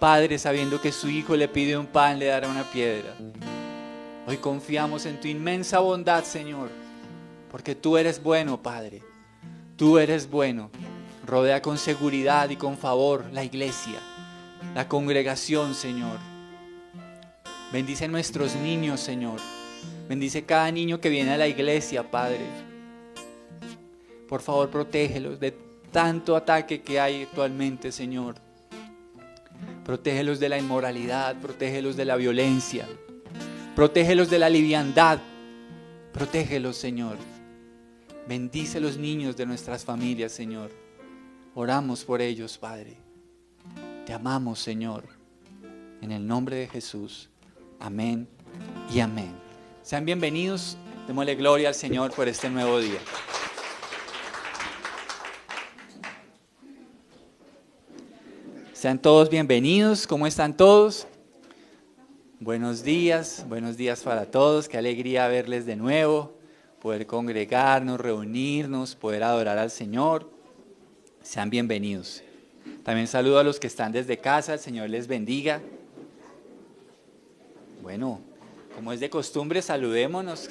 padre sabiendo que su hijo le pide un pan, le dará una piedra. Hoy confiamos en tu inmensa bondad, Señor, porque tú eres bueno, Padre. Tú eres bueno. Rodea con seguridad y con favor la iglesia, la congregación, Señor. Bendice a nuestros niños, Señor. Bendice cada niño que viene a la iglesia, Padre. Por favor, protégelos de tanto ataque que hay actualmente, Señor. Protégelos de la inmoralidad, protégelos de la violencia, protégelos de la liviandad. Protégelos, Señor. Bendice a los niños de nuestras familias, Señor. Oramos por ellos, Padre. Te amamos, Señor. En el nombre de Jesús. Amén y amén. Sean bienvenidos. Démosle gloria al Señor por este nuevo día. Sean todos bienvenidos. ¿Cómo están todos? Buenos días para todos. Qué alegría verles de nuevo, poder congregarnos, reunirnos, poder adorar al Señor. Sean bienvenidos. También saludo a los que están desde casa. El Señor les bendiga. Bueno, como es de costumbre, saludémonos.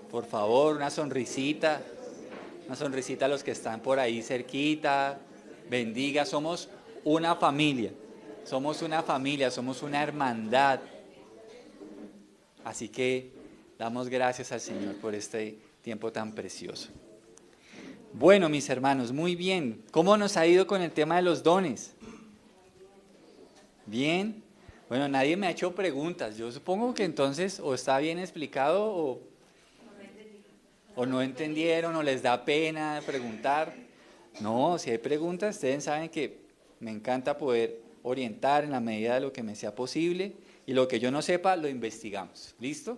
Por favor, una sonrisita a los que están por ahí cerquita. Bendiga, somos una familia, somos una hermandad. Así que damos gracias al Señor por este tiempo tan precioso. Bueno, mis hermanos, muy bien. ¿Cómo nos ha ido con el tema de los dones? ¿Bien? Bueno, nadie me ha hecho preguntas. Yo supongo que entonces o está bien explicado o no entendieron o les da pena preguntar. No, si hay preguntas, ustedes saben que me encanta poder orientar en la medida de lo que me sea posible y lo que yo no sepa lo investigamos. ¿Listo?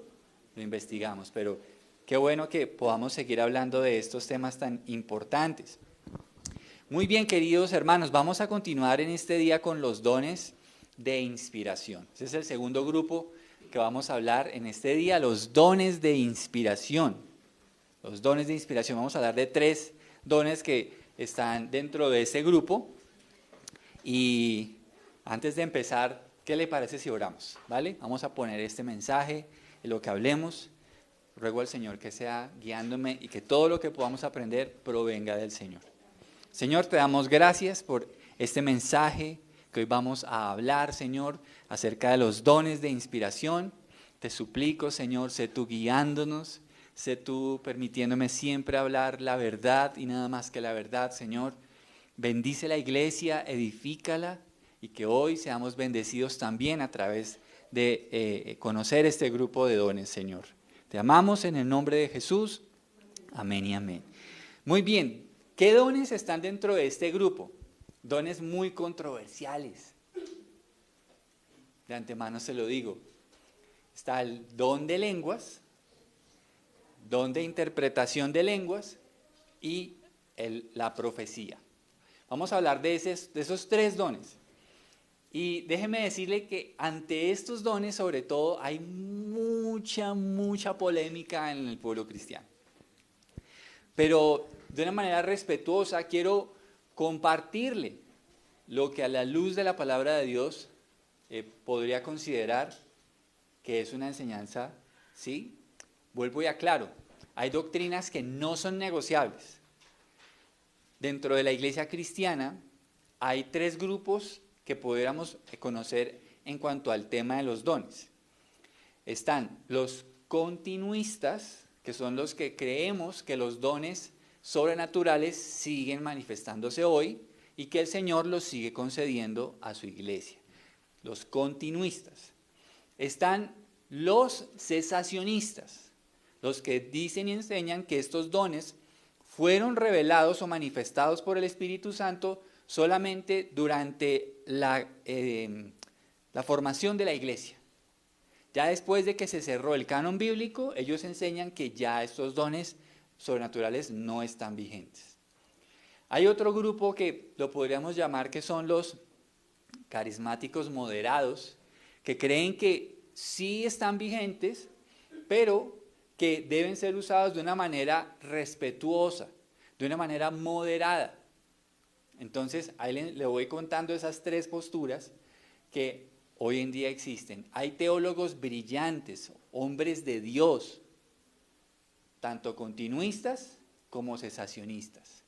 Lo investigamos, pero qué bueno que podamos seguir hablando de estos temas tan importantes. Muy bien, queridos hermanos, vamos a continuar en este día con los dones de inspiración. Ese es el segundo grupo que vamos a hablar en este día, los dones de inspiración. Los dones de inspiración, vamos a hablar de 3 dones que están dentro de ese grupo. Y antes de empezar, ¿qué le parece si oramos? ¿Vale? Vamos a poner este mensaje en lo que hablemos. Ruego al Señor que sea guiándome y que todo lo que podamos aprender provenga del Señor. Señor, te damos gracias por este mensaje que hoy vamos a hablar, Señor, acerca de los dones de inspiración. Te suplico, Señor, sé tú guiándonos, sé tú permitiéndome siempre hablar la verdad y nada más que la verdad, Señor. Bendice la iglesia, edifícala y que hoy seamos bendecidos también a través de conocer este grupo de dones, Señor. Te amamos en el nombre de Jesús. Amén y amén. Muy bien, ¿qué dones están dentro de este grupo? Dones muy controversiales. De antemano se lo digo. Está el don de lenguas, don de interpretación de lenguas y la profecía. Vamos a hablar de esos 3 dones. Y déjeme decirle que ante estos dones, sobre todo, hay mucha polémica en el pueblo cristiano. Pero de una manera respetuosa quiero compartirle lo que a la luz de la palabra de Dios podría considerar que es una enseñanza, ¿sí? Vuelvo y aclaro, hay doctrinas que no son negociables. Dentro de la iglesia cristiana hay 3 grupos que pudiéramos conocer en cuanto al tema de los dones. Están los continuistas, que son los que creemos que los dones sobrenaturales siguen manifestándose hoy y que el Señor los sigue concediendo a su iglesia. Los continuistas. Están los cesacionistas, los que dicen y enseñan que estos dones fueron revelados o manifestados por el Espíritu Santo solamente durante la formación de la iglesia. Ya después de que se cerró el canon bíblico, ellos enseñan que ya estos dones sobrenaturales no están vigentes. Hay otro grupo que lo podríamos llamar que son los carismáticos moderados, que creen que sí están vigentes, pero que deben ser usados de una manera respetuosa, de una manera moderada. Entonces, ahí le voy contando esas tres posturas que hoy en día existen. Hay teólogos brillantes, hombres de Dios, tanto continuistas como cesacionistas.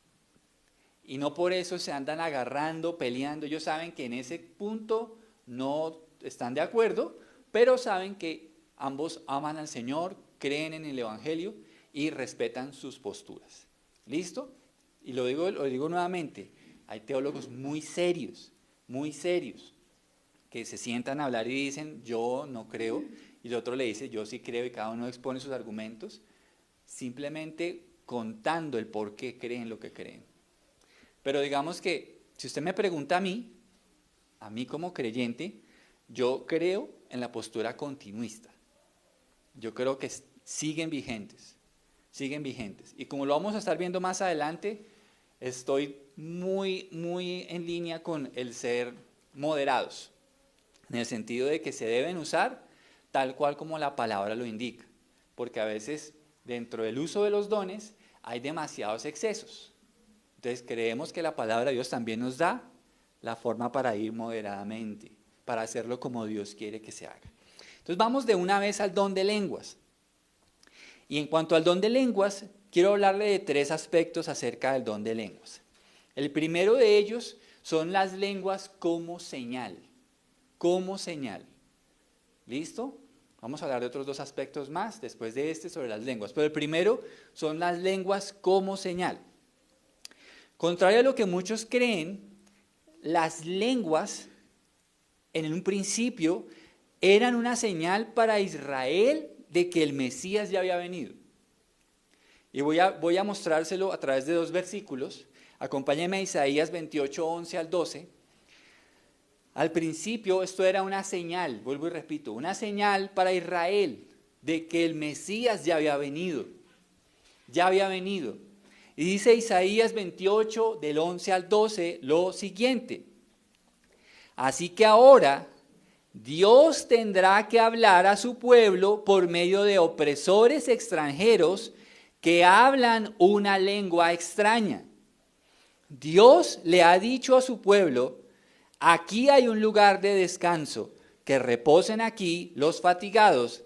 Y no por eso se andan agarrando, peleando. Ellos saben que en ese punto no están de acuerdo, pero saben que ambos aman al Señor, creen en el Evangelio y respetan sus posturas. ¿Listo? Y lo digo nuevamente, hay teólogos muy serios, que se sientan a hablar y dicen, yo no creo, y el otro le dice, yo sí creo, y cada uno expone sus argumentos, simplemente contando el por qué creen lo que creen. Pero digamos que, si usted me pregunta a mí como creyente, yo creo en la postura continuista. Yo creo que siguen vigentes. Y como lo vamos a estar viendo más adelante, estoy muy en línea con el ser moderados, en el sentido de que se deben usar tal cual como la palabra lo indica, porque a veces dentro del uso de los dones hay demasiados excesos. Entonces creemos que la palabra de Dios también nos da la forma para ir moderadamente, para hacerlo como Dios quiere que se haga. Entonces vamos de una vez al don de lenguas. Y en cuanto al don de lenguas, quiero hablarle de tres aspectos acerca del don de lenguas. El primero de ellos son las lenguas como señal. ¿Listo? Vamos a hablar de otros dos aspectos más después de este sobre las lenguas. Pero el primero son las lenguas como señal. Contrario a lo que muchos creen, las lenguas en un principio eran una señal para Israel de que el Mesías ya había venido. Y voy a mostrárselo a través de dos versículos. Acompáñenme a Isaías 28, 11 al 12. Al principio esto era una señal, vuelvo y repito, una señal para Israel de que el Mesías ya había venido. Y dice Isaías 28, del 11 al 12, lo siguiente. Así que ahora Dios tendrá que hablar a su pueblo por medio de opresores extranjeros que hablan una lengua extraña. Dios le ha dicho a su pueblo, aquí hay un lugar de descanso, que reposen aquí los fatigados.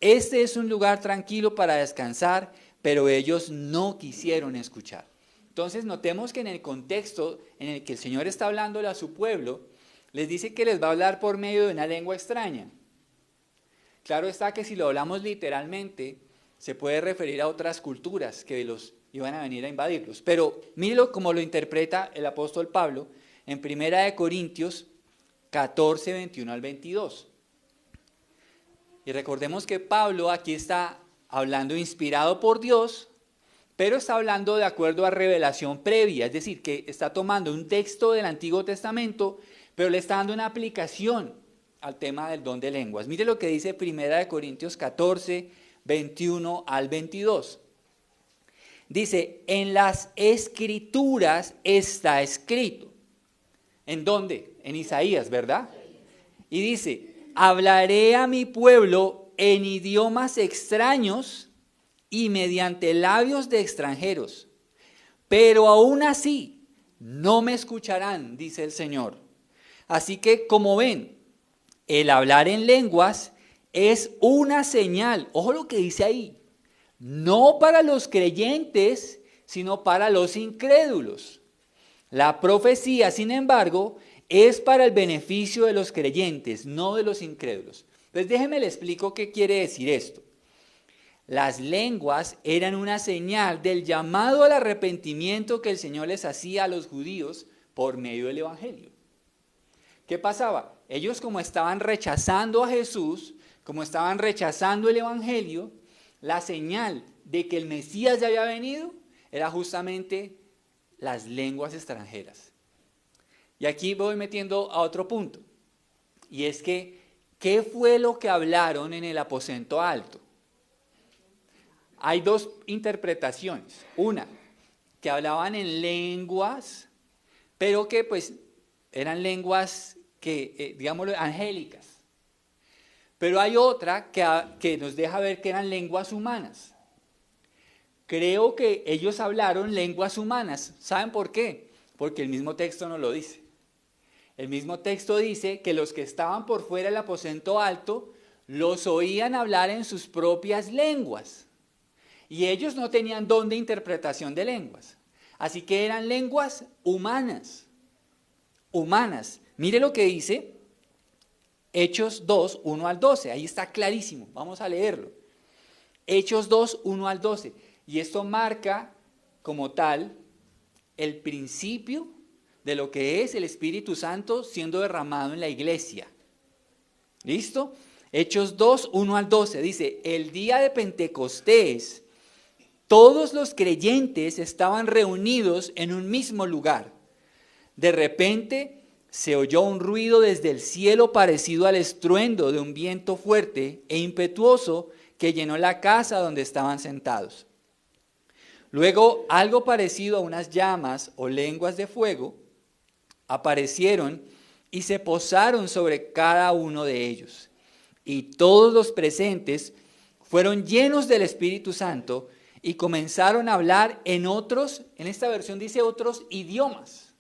Este es un lugar tranquilo para descansar, pero ellos no quisieron escuchar. Entonces notemos que en el contexto en el que el Señor está hablándole a su pueblo, les dice que les va a hablar por medio de una lengua extraña. Claro está que si lo hablamos literalmente, se puede referir a otras culturas que los iban a venir a invadirlos. Pero mírelo como lo interpreta el apóstol Pablo en 1 Corintios 14, 21 al 22. Y recordemos que Pablo aquí está hablando inspirado por Dios, pero está hablando de acuerdo a revelación previa, es decir, que está tomando un texto del Antiguo Testamento, pero le está dando una aplicación al tema del don de lenguas. Mire lo que dice 1 Corintios 14, 21 al 22. Dice, en las Escrituras está escrito. ¿En dónde? En Isaías, ¿verdad? Y dice, hablaré a mi pueblo en idiomas extraños y mediante labios de extranjeros, pero aún así no me escucharán, dice el Señor. Así que, como ven, el hablar en lenguas es una señal, ojo lo que dice ahí, no para los creyentes, sino para los incrédulos. La profecía, sin embargo, es para el beneficio de los creyentes, no de los incrédulos. Entonces déjenme le explico qué quiere decir esto. Las lenguas eran una señal del llamado al arrepentimiento que el Señor les hacía a los judíos por medio del Evangelio. ¿Qué pasaba? Ellos, como estaban rechazando a Jesús, como estaban rechazando el Evangelio, la señal de que el Mesías ya había venido era justamente las lenguas extranjeras. Y aquí voy metiendo a otro punto, y es que, ¿qué fue lo que hablaron en el aposento alto? Hay dos interpretaciones. Una, que hablaban en lenguas, pero que pues eran lenguas que, digámoslo, angélicas. Pero hay otra que nos deja ver que eran lenguas humanas. Creo que ellos hablaron lenguas humanas. ¿Saben por qué? porque el mismo texto no lo dice. El mismo texto dice que los que estaban por fuera del aposento alto los oían hablar en sus propias lenguas. Y ellos no tenían don de interpretación de lenguas. Así que eran lenguas humanas. Humanas. Mire lo que dice Hechos 2, 1 al 12. Ahí está clarísimo. Vamos a leerlo. Hechos 2, 1 al 12. Y esto marca como tal el principio de lo que es el Espíritu Santo siendo derramado en la iglesia. ¿Listo? Hechos 2, 1 al 12. Dice, el día de Pentecostés, todos los creyentes estaban reunidos en un mismo lugar. De repente se oyó un ruido desde el cielo parecido al estruendo de un viento fuerte e impetuoso que llenó la casa donde estaban sentados. Luego algo parecido a unas llamas o lenguas de fuego aparecieron y se posaron sobre cada uno de ellos. Y todos los presentes fueron llenos del Espíritu Santo y comenzaron a hablar en otros, en esta versión dice otros idiomas.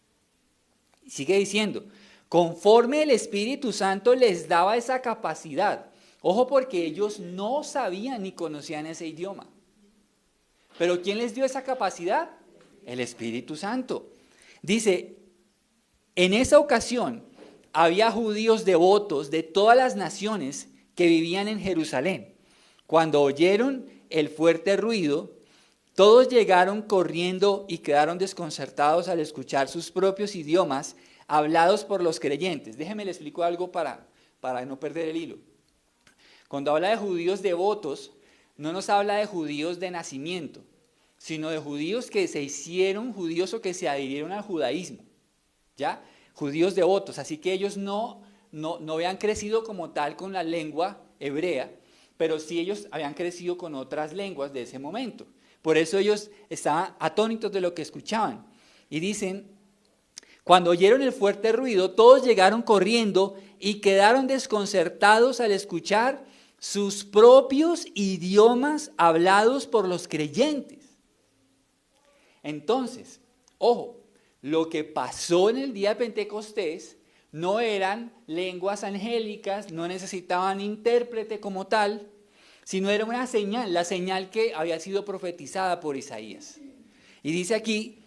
Sigue diciendo, conforme el Espíritu Santo les daba esa capacidad. Ojo, porque ellos no sabían ni conocían ese idioma. Pero ¿quién les dio esa capacidad? El Espíritu Santo. Dice, en esa ocasión había judíos devotos de todas las naciones que vivían en Jerusalén. Cuando oyeron el fuerte ruido, todos llegaron corriendo y quedaron desconcertados al escuchar sus propios idiomas hablados por los creyentes. Déjenme les explico algo para no perder el hilo. Cuando habla de judíos devotos, no nos habla de judíos de nacimiento, sino de judíos que se hicieron judíos o que se adhirieron al judaísmo, ¿ya? Judíos devotos, así que ellos no habían crecido como tal con la lengua hebrea, pero sí ellos habían crecido con otras lenguas de ese momento. Por eso ellos estaban atónitos de lo que escuchaban. Y dicen, cuando oyeron el fuerte ruido, todos llegaron corriendo y quedaron desconcertados al escuchar sus propios idiomas hablados por los creyentes. Entonces, ojo, lo que pasó en el día de Pentecostés no eran lenguas angélicas, no necesitaban intérprete como tal, sino era una señal, la señal que había sido profetizada por Isaías. Y dice aquí,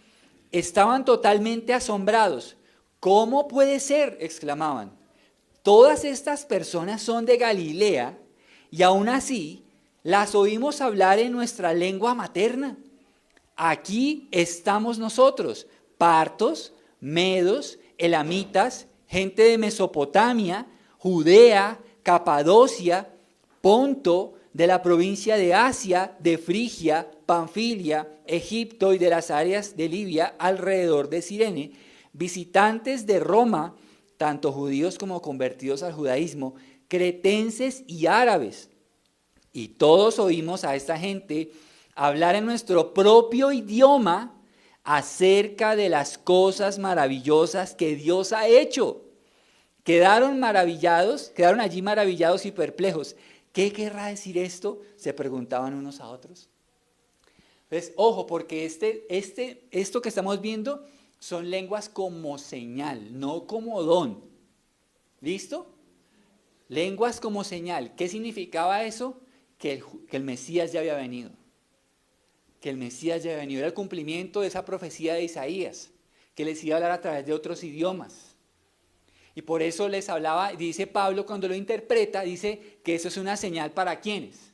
estaban totalmente asombrados. ¿Cómo puede ser?, exclamaban. Todas estas personas son de Galilea y aún así las oímos hablar en nuestra lengua materna. Aquí estamos nosotros, partos, medos, elamitas, gente de Mesopotamia, Judea, Capadocia, Ponto, de la provincia de Asia, de Frigia, Panfilia, Egipto y de las áreas de Libia alrededor de Cirene, visitantes de Roma, tanto judíos como convertidos al judaísmo, cretenses y árabes. Y todos oímos a esta gente hablar en nuestro propio idioma acerca de las cosas maravillosas que Dios ha hecho. Quedaron allí maravillados y perplejos. ¿Qué querrá decir esto?, se preguntaban unos a otros. Entonces, ojo, porque esto que estamos viendo son lenguas como señal, no como don. ¿Listo? Lenguas como señal. ¿Qué significaba eso? Que el Mesías ya había venido. Que el Mesías ya había venido. Era el cumplimiento de esa profecía de Isaías, que les iba a hablar a través de otros idiomas. Y por eso les hablaba, dice Pablo cuando lo interpreta, dice que eso es una señal ¿para quiénes?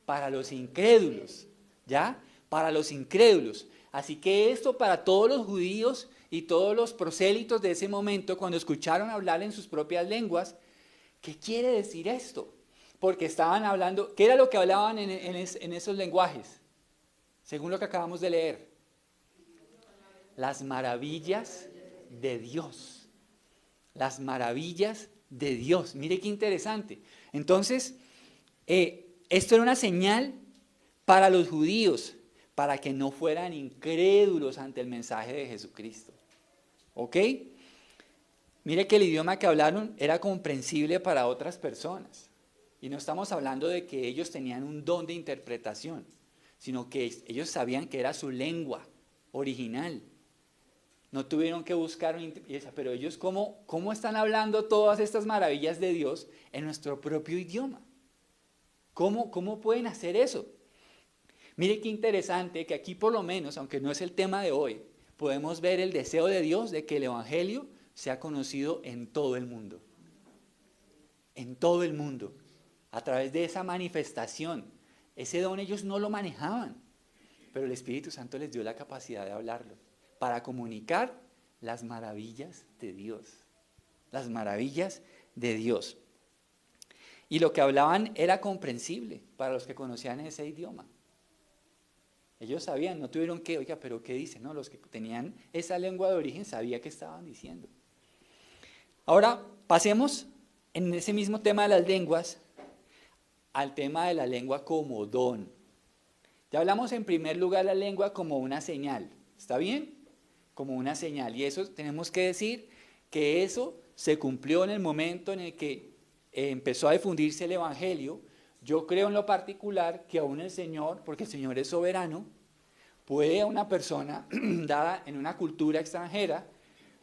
Para los incrédulos, ¿ya? Para los incrédulos. Así que esto para todos los judíos y todos los prosélitos de ese momento, cuando escucharon hablar en sus propias lenguas, ¿qué quiere decir esto? Porque estaban hablando, ¿qué era lo que hablaban en esos lenguajes? Según lo que acabamos de leer. Las maravillas de Dios. Las maravillas de Dios. Mire qué interesante. Entonces, esto era una señal para los judíos, para que no fueran incrédulos ante el mensaje de Jesucristo. ¿Ok? Mire que el idioma que hablaron era comprensible para otras personas. Y no estamos hablando de que ellos tenían un don de interpretación, sino que ellos sabían que era su lengua original. No tuvieron que buscar pero ellos ¿cómo están hablando todas estas maravillas de Dios en nuestro propio idioma? ¿Cómo pueden hacer eso? Mire qué interesante que aquí por lo menos, aunque no es el tema de hoy, podemos ver el deseo de Dios de que el Evangelio sea conocido en todo el mundo. En todo el mundo. A través de esa manifestación. Ese don ellos no lo manejaban, pero el Espíritu Santo les dio la capacidad de hablarlo, para comunicar las maravillas de Dios. Las maravillas de Dios. Y lo que hablaban era comprensible para los que conocían ese idioma. Ellos sabían, no tuvieron que, oiga, pero ¿qué dicen? No, los que tenían esa lengua de origen sabían qué estaban diciendo. Ahora, pasemos en ese mismo tema de las lenguas al tema de la lengua como don. Ya hablamos en primer lugar de la lengua como una señal, ¿está bien? Como una señal, y eso tenemos que decir que eso se cumplió en el momento en el que empezó a difundirse el Evangelio. Yo creo en lo particular que aún el Señor, porque el Señor es soberano, puede a una persona dada en una cultura extranjera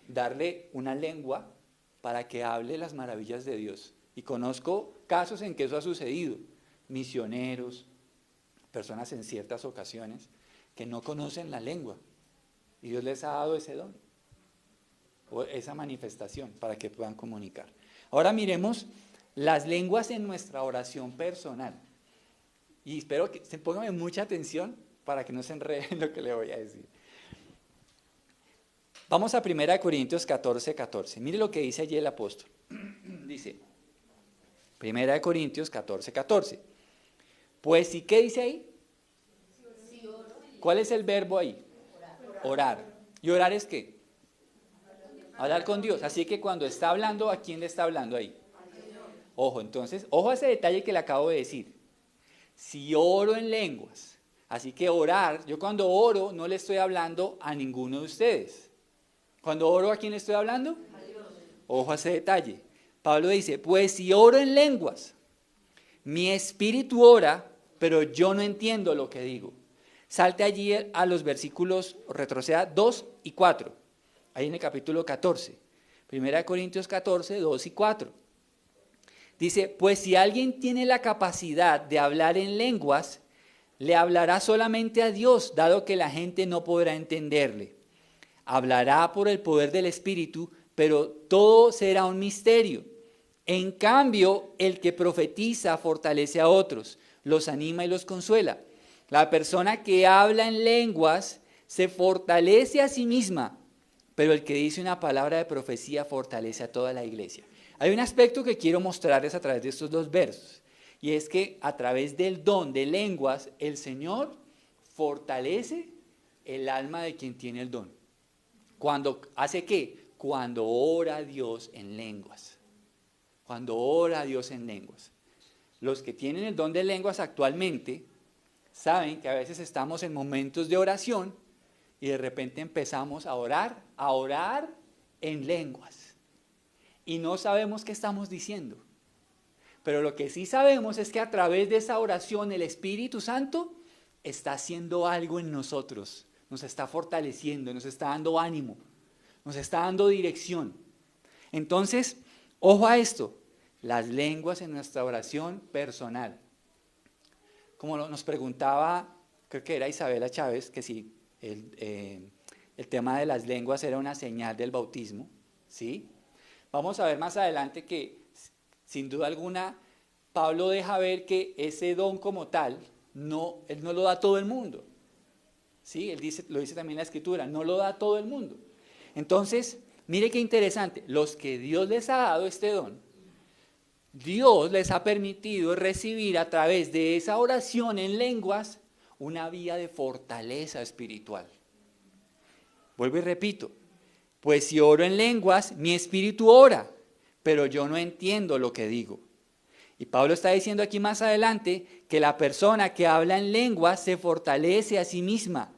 darle una lengua para que hable las maravillas de Dios. Y conozco casos en que eso ha sucedido, misioneros, personas en ciertas ocasiones que no conocen la lengua y Dios les ha dado ese don o esa manifestación para que puedan comunicar. Ahora miremos las lenguas en nuestra oración personal y espero que se pongan mucha atención para que no se enreden lo que le voy a decir. Vamos a 1 Corintios 14. Mire lo que dice allí el apóstol. Dice 1 Corintios 14. Pues sí, ¿qué dice ahí? ¿Cuál es el verbo ahí? Orar. ¿Y orar es qué? Hablar con Dios. Así que cuando está hablando, ¿a quién le está hablando ahí? Ojo, entonces, ojo a ese detalle que le acabo de decir. Si oro en lenguas, así que orar, yo cuando oro no le estoy hablando a ninguno de ustedes. Cuando oro, ¿a quién le estoy hablando? A Dios. Ojo a ese detalle. Pablo dice, pues si oro en lenguas, mi espíritu ora, pero yo no entiendo lo que digo. Salte allí a los versículos, retroceda 2 y 4, ahí en el capítulo 14. 1 Corintios 14, 2 y 4. Dice, pues si alguien tiene la capacidad de hablar en lenguas, le hablará solamente a Dios, dado que la gente no podrá entenderle. Hablará por el poder del Espíritu, pero todo será un misterio. En cambio, el que profetiza fortalece a otros, los anima y los consuela. La persona que habla en lenguas se fortalece a sí misma, pero el que dice una palabra de profecía fortalece a toda la iglesia. Hay un aspecto que quiero mostrarles a través de estos dos versos, y es que a través del don de lenguas, el Señor fortalece el alma de quien tiene el don. ¿Cuándo hace qué? Cuando ora a Dios en lenguas. Cuando ora a Dios en lenguas. Los que tienen el don de lenguas actualmente saben que a veces estamos en momentos de oración y de repente empezamos a orar en lenguas. Y no sabemos qué estamos diciendo. Pero lo que sí sabemos es que a través de esa oración el Espíritu Santo está haciendo algo en nosotros. Nos está fortaleciendo, nos está dando ánimo, nos está dando dirección. Entonces, ojo a esto, las lenguas en nuestra oración personal. Como nos preguntaba, creo que era Isabela Chávez, que si el tema de las lenguas era una señal del bautismo, ¿sí? Vamos a ver más adelante que, sin duda alguna, Pablo deja ver que ese don como tal, él no lo da a todo el mundo. ¿Sí? Lo dice también la Escritura, no lo da a todo el mundo. Entonces, mire qué interesante, los que Dios les ha dado este don, Dios les ha permitido recibir a través de esa oración en lenguas una vía de fortaleza espiritual. Vuelvo y repito, pues si oro en lenguas, mi espíritu ora, pero yo no entiendo lo que digo. Y Pablo está diciendo aquí más adelante que la persona que habla en lenguas se fortalece a sí misma.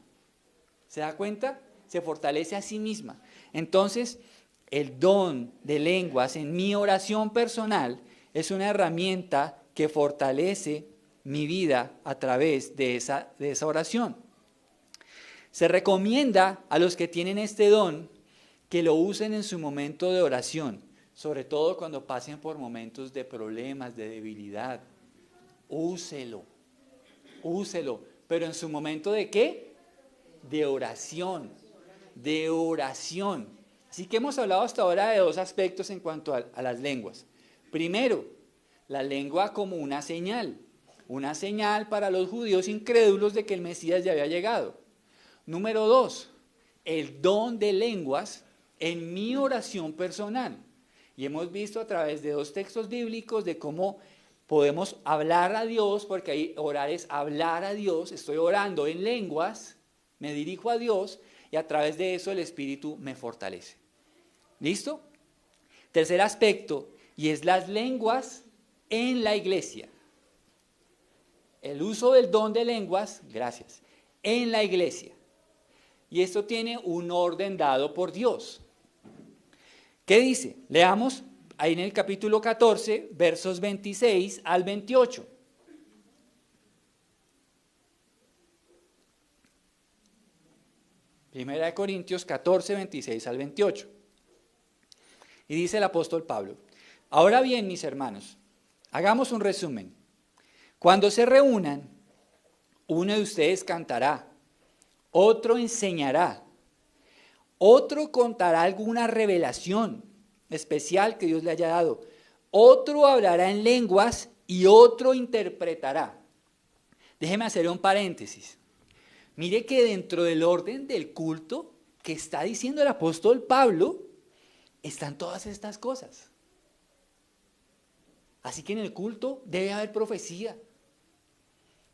¿Se da cuenta? Se fortalece a sí misma. Entonces, el don de lenguas en mi oración personal es una herramienta que fortalece mi vida a través de esa oración. Se recomienda a los que tienen este don que lo usen en su momento de oración, sobre todo cuando pasen por momentos de problemas, de debilidad. Úselo, úselo, pero en su momento ¿de qué? De oración, de oración. Así que hemos hablado hasta ahora de dos aspectos en cuanto a las lenguas. Primero, la lengua como una señal para los judíos incrédulos de que el Mesías ya había llegado. Número dos, el don de lenguas en mi oración personal. Y hemos visto a través de dos textos bíblicos de cómo podemos hablar a Dios, porque ahí orar es hablar a Dios, estoy orando en lenguas, me dirijo a Dios y a través de eso el Espíritu me fortalece. ¿Listo? Tercer aspecto, y es las lenguas en la iglesia. El uso del don de lenguas, gracias, en la iglesia. Y esto tiene un orden dado por Dios. ¿Qué dice? Leamos ahí en el capítulo 14, versos 26 al 28. Primera de Corintios 14, 26 al 28. Y dice el apóstol Pablo: ahora bien, mis hermanos, hagamos un resumen. Cuando se reúnan, uno de ustedes cantará, otro enseñará, otro contará alguna revelación especial que Dios le haya dado, otro hablará en lenguas y otro interpretará. Déjeme hacer un paréntesis. Mire que dentro del orden del culto que está diciendo el apóstol Pablo, están todas estas cosas. Así que en el culto debe haber profecía.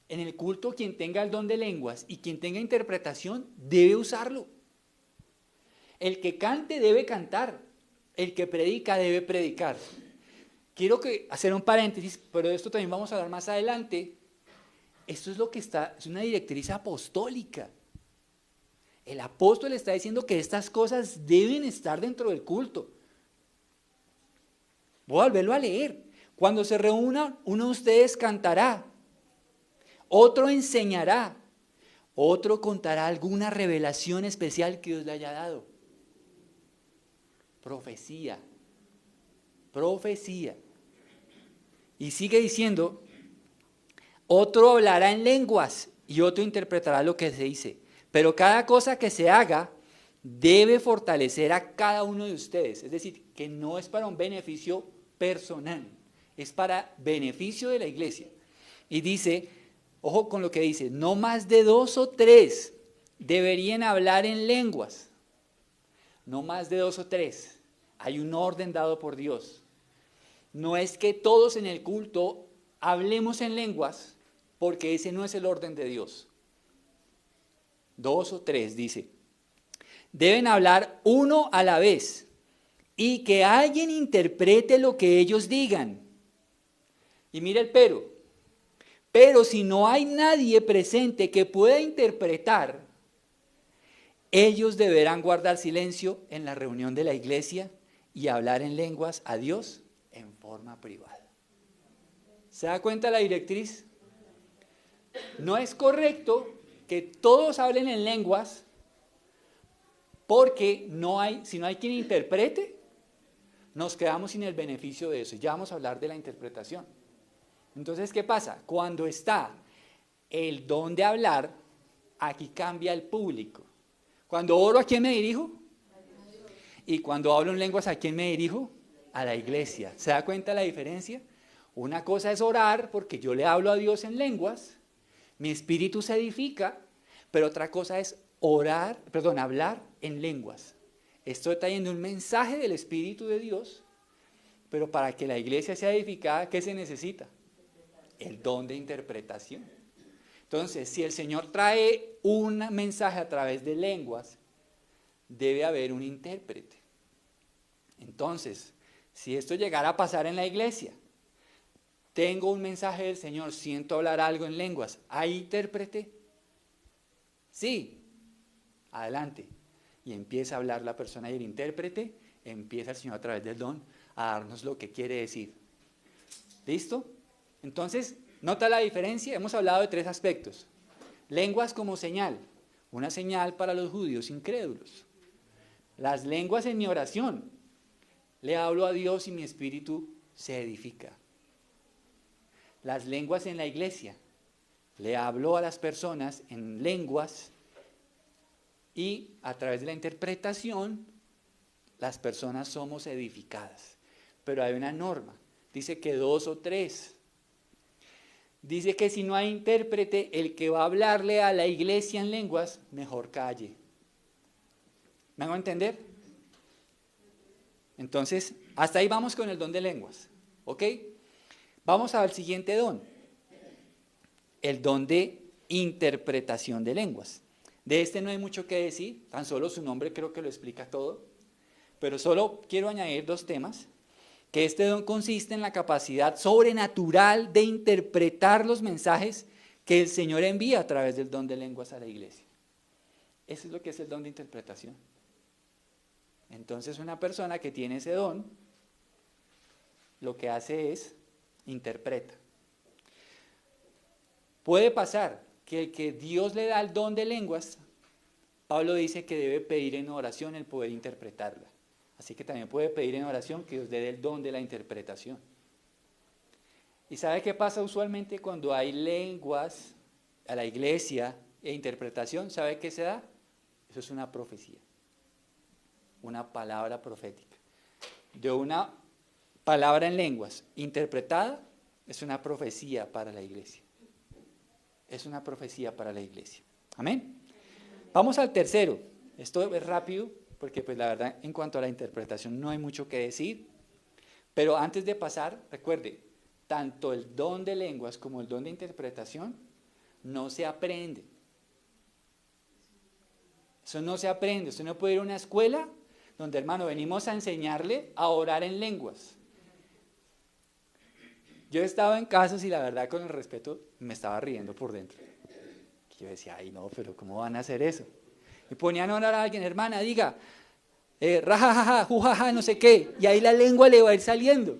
En el culto quien tenga el don de lenguas y quien tenga interpretación debe usarlo. El que cante debe cantar. El que predica debe predicar. Quiero hacer un paréntesis, pero de esto también vamos a hablar más adelante. Esto es lo que es una directriz apostólica. El apóstol está diciendo que estas cosas deben estar dentro del culto. Voy a volverlo a leer. Cuando se reúna, uno de ustedes cantará, otro enseñará, otro contará alguna revelación especial que Dios le haya dado. Profecía, profecía. Y sigue diciendo, otro hablará en lenguas y otro interpretará lo que se dice. Pero cada cosa que se haga debe fortalecer a cada uno de ustedes. Es decir, que no es para un beneficio personal, es para beneficio de la iglesia. Y dice, ojo con lo que dice, no más de 2 o 3 deberían hablar en lenguas. No más de 2 o 3. Hay un orden dado por Dios. No es que todos en el culto hablemos en lenguas, porque ese no es el orden de Dios. 2 o 3 dice. Deben hablar uno a la vez y que alguien interprete lo que ellos digan. Y mira el pero. Pero si no hay nadie presente que pueda interpretar, ellos deberán guardar silencio en la reunión de la iglesia y hablar en lenguas a Dios en forma privada. ¿Se da cuenta la directriz? No es correcto que todos hablen en lenguas porque si no hay quien interprete, nos quedamos sin el beneficio de eso. Ya vamos a hablar de la interpretación. Entonces, ¿qué pasa? Cuando está el don de hablar, aquí cambia el público. Cuando oro, ¿a quién me dirijo? Y cuando hablo en lenguas, ¿a quién me dirijo? A la iglesia. ¿Se da cuenta la diferencia? Una cosa es orar porque yo le hablo a Dios en lenguas, mi espíritu se edifica, pero otra cosa es hablar en lenguas. Estoy trayendo un mensaje del Espíritu de Dios, pero para que la iglesia sea edificada, ¿qué se necesita? El don de interpretación. Entonces, si el Señor trae un mensaje a través de lenguas, debe haber un intérprete. Entonces, si esto llegara a pasar en la iglesia, tengo un mensaje del Señor, siento hablar algo en lenguas, ¿hay intérprete? Sí, adelante. Y empieza a hablar la persona y el intérprete, empieza el Señor a través del don a darnos lo que quiere decir. ¿Listo? Entonces, ¿nota la diferencia? Hemos hablado de 3 aspectos. Lenguas como señal, una señal para los judíos incrédulos. Las lenguas en mi oración. Le hablo a Dios y mi espíritu se edifica. Las lenguas en la iglesia. Le hablo a las personas en lenguas y a través de la interpretación las personas somos edificadas. Pero hay una norma. Dice que 2 o 3. Dice que si no hay intérprete, el que va a hablarle a la iglesia en lenguas, mejor calle. ¿Me hago entender? Entonces, hasta ahí vamos con el don de lenguas. ¿Ok? Vamos al siguiente don. El don de interpretación de lenguas. De este no hay mucho que decir, tan solo su nombre creo que lo explica todo. Pero solo quiero añadir 2 temas. Que este don consiste en la capacidad sobrenatural de interpretar los mensajes que el Señor envía a través del don de lenguas a la iglesia. Eso es lo que es el don de interpretación. Entonces una persona que tiene ese don, lo que hace es interpreta. Puede pasar que el que Dios le da el don de lenguas, Pablo dice que debe pedir en oración el poder interpretarla. Así que también puede pedir en oración que Dios dé el don de la interpretación. ¿Y sabe qué pasa usualmente cuando hay lenguas a la iglesia e interpretación? ¿Sabe qué se da? Eso es una profecía, una palabra profética. De una palabra en lenguas interpretada es una profecía para la iglesia. Es una profecía para la iglesia. Amén. Vamos al tercero. Esto es rápido porque pues la verdad en cuanto a la interpretación no hay mucho que decir. Pero antes de pasar, recuerde, tanto el don de lenguas como el don de interpretación no se aprende. Eso no se aprende. Usted no puede ir a una escuela donde, hermano, venimos a enseñarle a orar en lenguas. Yo he estado en casos y la verdad, con el respeto, me estaba riendo por dentro. Yo decía, ay no, pero ¿cómo van a hacer eso? Y ponían a orar a alguien, hermana, diga, rajajaja, jujaja, no sé qué, y ahí la lengua le va a ir saliendo.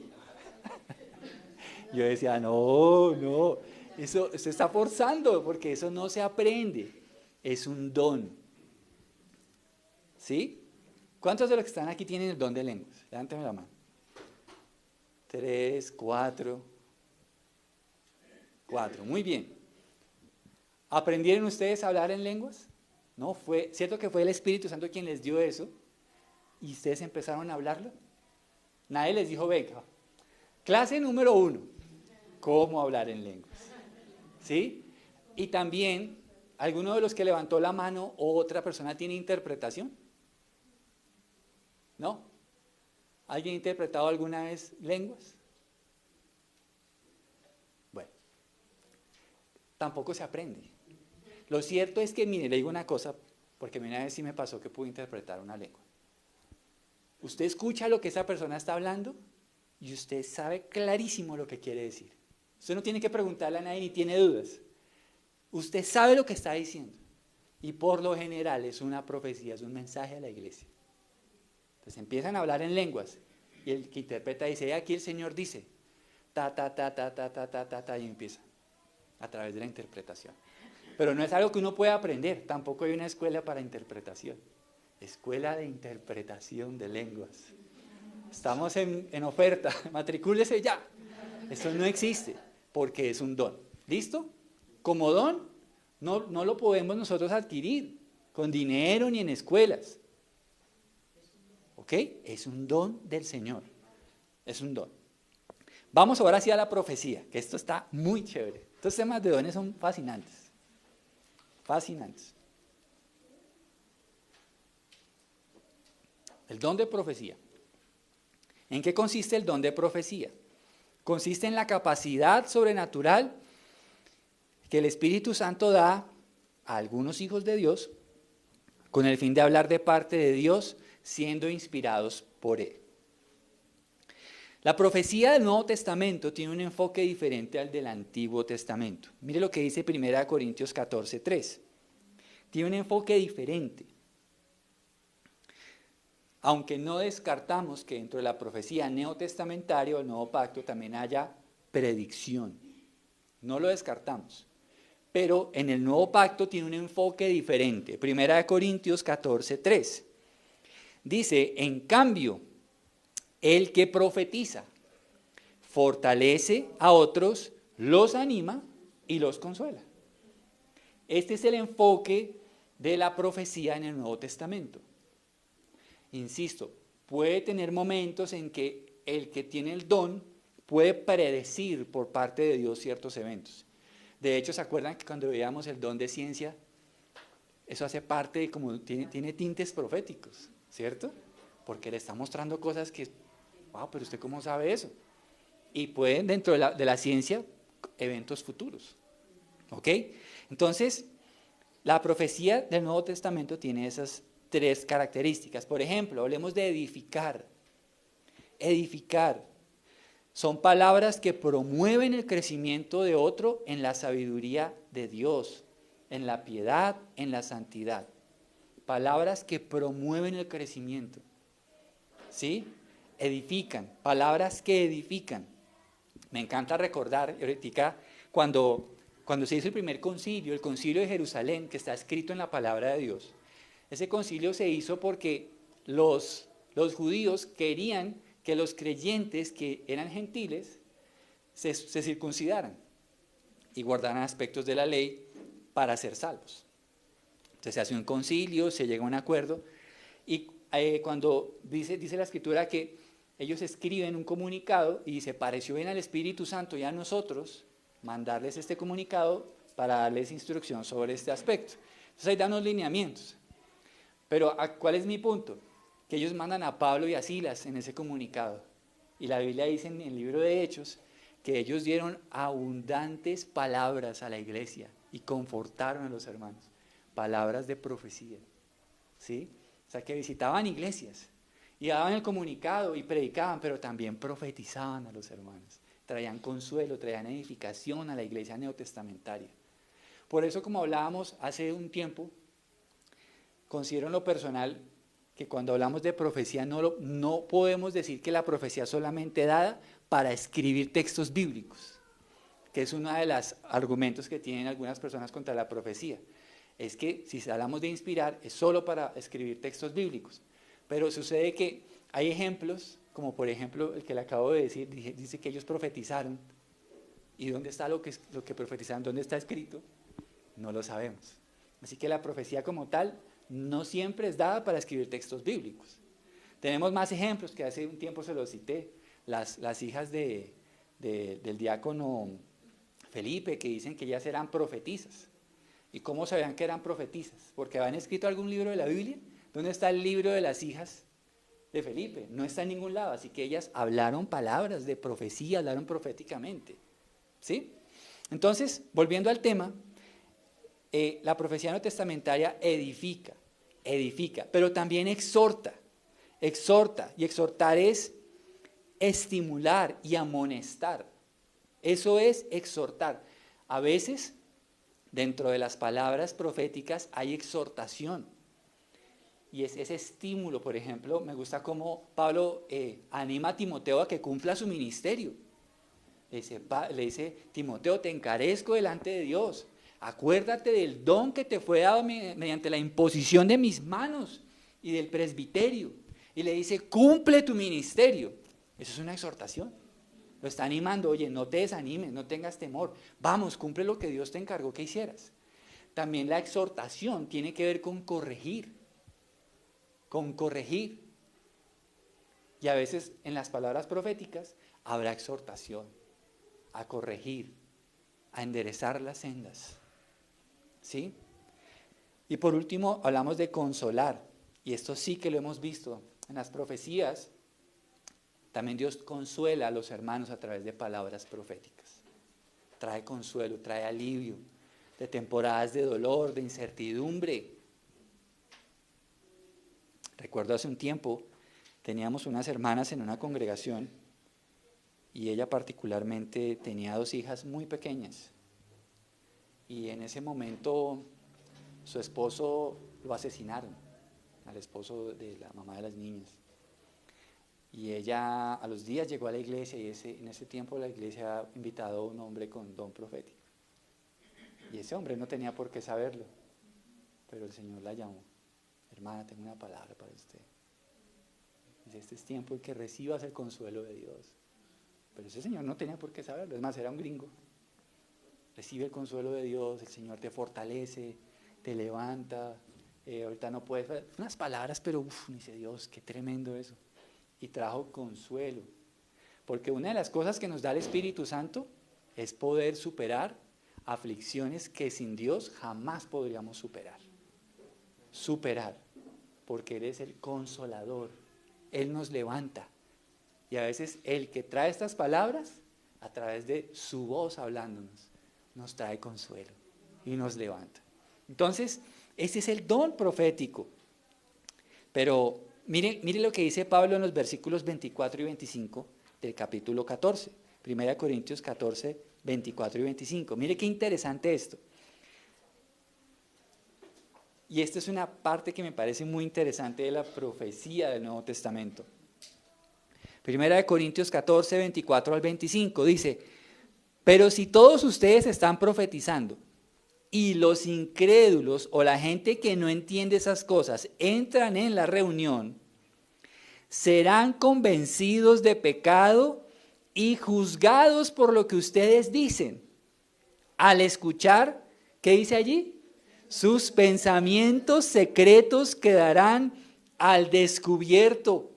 Yo decía, no, eso se está forzando, porque eso no se aprende, es un don. ¿Sí? ¿Cuántos de los que están aquí tienen el don de lenguas? Levántame la mano. 3, 4, muy bien. ¿Aprendieron ustedes a hablar en lenguas? No, fue cierto que fue el Espíritu Santo quien les dio eso y ustedes empezaron a hablarlo. Nadie les dijo, venga, clase número 1, ¿cómo hablar en lenguas? ¿Sí? Y también, ¿alguno de los que levantó la mano o otra persona tiene interpretación? ¿No? ¿Alguien ha interpretado alguna vez lenguas? Bueno, tampoco se aprende. Lo cierto es que, mire, le digo una cosa, porque una vez sí me pasó que pude interpretar una lengua. Usted escucha lo que esa persona está hablando y usted sabe clarísimo lo que quiere decir. Usted no tiene que preguntarle a nadie ni tiene dudas. Usted sabe lo que está diciendo. Y por lo general es una profecía, es un mensaje a la iglesia. Entonces empiezan a hablar en lenguas y el que interpreta dice, aquí el Señor dice, ta, ta, ta, ta, ta, ta, ta, ta, ta, y empieza a través de la interpretación. Pero no es algo que uno pueda aprender, tampoco hay una escuela para interpretación. Escuela de interpretación de lenguas. Estamos en oferta, matricúlese ya. Eso no existe, porque es un don. ¿Listo? Como don, no lo podemos nosotros adquirir con dinero ni en escuelas. ¿Ok? Es un don del Señor. Es un don. Vamos ahora sí a la profecía, que esto está muy chévere. Estos temas de dones son fascinantes. Fascinantes. El don de profecía. ¿En qué consiste el don de profecía? Consiste en la capacidad sobrenatural que el Espíritu Santo da a algunos hijos de Dios con el fin de hablar de parte de Dios siendo inspirados por Él. La profecía del Nuevo Testamento tiene un enfoque diferente al del Antiguo Testamento. Mire lo que dice 1 Corintios 14:3. Tiene un enfoque diferente. Aunque no descartamos que dentro de la profecía neotestamentaria o el Nuevo Pacto también haya predicción. No lo descartamos. Pero en el Nuevo Pacto tiene un enfoque diferente. 1 Corintios 14:3. Dice, en cambio, el que profetiza fortalece a otros, los anima y los consuela. Este es el enfoque de la profecía en el Nuevo Testamento. Insisto, puede tener momentos en que el que tiene el don puede predecir por parte de Dios ciertos eventos. De hecho, ¿se acuerdan que cuando veíamos el don de ciencia, eso hace parte de como tiene tintes proféticos, ¿cierto? Porque le está mostrando cosas que, wow, pero ¿usted cómo sabe eso? Y pueden dentro de la ciencia, eventos futuros, ¿ok? Entonces, la profecía del Nuevo Testamento tiene esas tres características. Por ejemplo, hablemos de edificar. Edificar son palabras que promueven el crecimiento de otro en la sabiduría de Dios, en la piedad, en la santidad. Palabras que promueven el crecimiento. ¿Sí? Edifican, palabras que edifican. Me encanta recordar, ahorita, cuando se hizo el primer concilio, el concilio de Jerusalén, que está escrito en la palabra de Dios. Ese concilio se hizo porque los judíos querían que los creyentes que eran gentiles se circuncidaran y guardaran aspectos de la ley para ser salvos. Entonces se hace un concilio, se llega a un acuerdo y cuando dice la Escritura que ellos escriben un comunicado y dice, pareció bien al Espíritu Santo y a nosotros mandarles este comunicado para darles instrucción sobre este aspecto. Entonces ahí dan unos lineamientos. Pero ¿cuál es mi punto? Que ellos mandan a Pablo y a Silas en ese comunicado. Y la Biblia dice en el libro de Hechos que ellos dieron abundantes palabras a la iglesia y confortaron a los hermanos. Palabras de profecía. ¿Sí? O sea, que visitaban iglesias y daban el comunicado y predicaban, pero también profetizaban a los hermanos. Traían consuelo, traían edificación a la iglesia neotestamentaria. Por eso, como hablábamos hace un tiempo, considero en lo personal que cuando hablamos de profecía no podemos decir que la profecía es solamente dada para escribir textos bíblicos, que es uno de los argumentos que tienen algunas personas contra la profecía. Es que si hablamos de inspirar es solo para escribir textos bíblicos. Pero sucede que hay ejemplos, como por ejemplo el que le acabo de decir, dice que ellos profetizaron. ¿Y dónde está lo que profetizaron? ¿Dónde está escrito? No lo sabemos. Así que la profecía como tal no siempre es dada para escribir textos bíblicos. Tenemos más ejemplos que hace un tiempo se los cité. Las hijas del diácono Felipe, que dicen que ellas eran profetisas. ¿Y cómo sabían que eran profetisas? Porque habían escrito algún libro de la Biblia. ¿Dónde está el libro de las hijas de Felipe? No está en ningún lado. Así que ellas hablaron palabras de profecía, hablaron proféticamente. ¿Sí? Entonces, volviendo al tema, la profecía neotestamentaria edifica, pero también exhorta. Y exhortar es estimular y amonestar. Eso es exhortar. A veces, dentro de las palabras proféticas hay exhortación. Y es ese estímulo, por ejemplo, me gusta cómo Pablo anima a Timoteo a que cumpla su ministerio. Le dice, Timoteo, te encarezco delante de Dios. Acuérdate del don que te fue dado mediante la imposición de mis manos y del presbiterio. Y le dice, cumple tu ministerio. Eso es una exhortación. Lo está animando, oye, no te desanimes, no tengas temor. Vamos, cumple lo que Dios te encargó que hicieras. También la exhortación tiene que ver con corregir. Con corregir. Y a veces en las palabras proféticas habrá exhortación a corregir, a enderezar las sendas. ¿Sí? Y por último hablamos de consolar. Y esto sí que lo hemos visto en las profecías. También Dios consuela a los hermanos a través de palabras proféticas. Trae consuelo, trae alivio de temporadas de dolor, de incertidumbre. Recuerdo hace un tiempo, teníamos unas hermanas en una congregación y ella particularmente tenía 2 hijas muy pequeñas. Y en ese momento su esposo lo asesinaron, al esposo de la mamá de las niñas. Y ella a los días llegó a la iglesia y en ese tiempo la iglesia ha invitado a un hombre con don profético. Y ese hombre no tenía por qué saberlo, pero el Señor la llamó. Hermana, tengo una palabra para usted. Dice, este es tiempo en que recibas el consuelo de Dios. Pero ese señor no tenía por qué saberlo, es más, era un gringo. Recibe el consuelo de Dios, el Señor te fortalece, te levanta, ahorita no puedes, unas palabras, pero dice Dios, qué tremendo eso. Y trajo consuelo, porque una de las cosas que nos da el Espíritu Santo es poder superar aflicciones que sin Dios jamás podríamos superar. Superar, porque Él es el consolador, Él nos levanta. Y a veces el que trae estas palabras, a través de su voz hablándonos, nos trae consuelo y nos levanta. Entonces, ese es el don profético. Pero mire lo que dice Pablo en los versículos 24 y 25 del capítulo 14. 1 Corintios 14, 24 y 25. Mire qué interesante esto. Y esta es una parte que me parece muy interesante de la profecía del Nuevo Testamento. 1 Corintios 14, 24 al 25 dice: pero si todos ustedes están profetizando y los incrédulos o la gente que no entiende esas cosas entran en la reunión, serán convencidos de pecado y juzgados por lo que ustedes dicen. Al escuchar, ¿qué dice allí? Sus pensamientos secretos quedarán al descubierto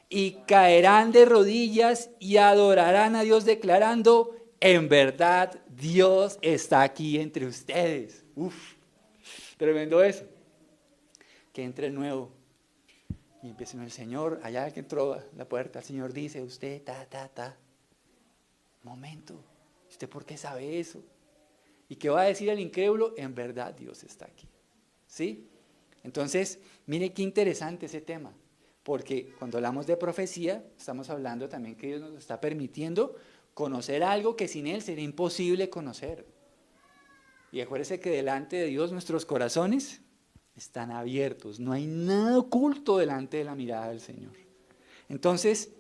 y caerán de rodillas y adorarán a Dios declarando: en verdad Dios está aquí entre ustedes. Tremendo eso. Que entre el nuevo y empieza en el Señor, allá que entró a la puerta, el Señor dice, usted, momento, ¿usted por qué sabe eso? ¿Y qué va a decir el incrédulo? En verdad Dios está aquí. ¿Sí? Entonces, mire qué interesante ese tema, porque cuando hablamos de profecía, estamos hablando también que Dios nos está permitiendo conocer algo que sin Él sería imposible conocer. Y acuérdese que delante de Dios nuestros corazones están abiertos, no hay nada oculto delante de la mirada del Señor. Entonces,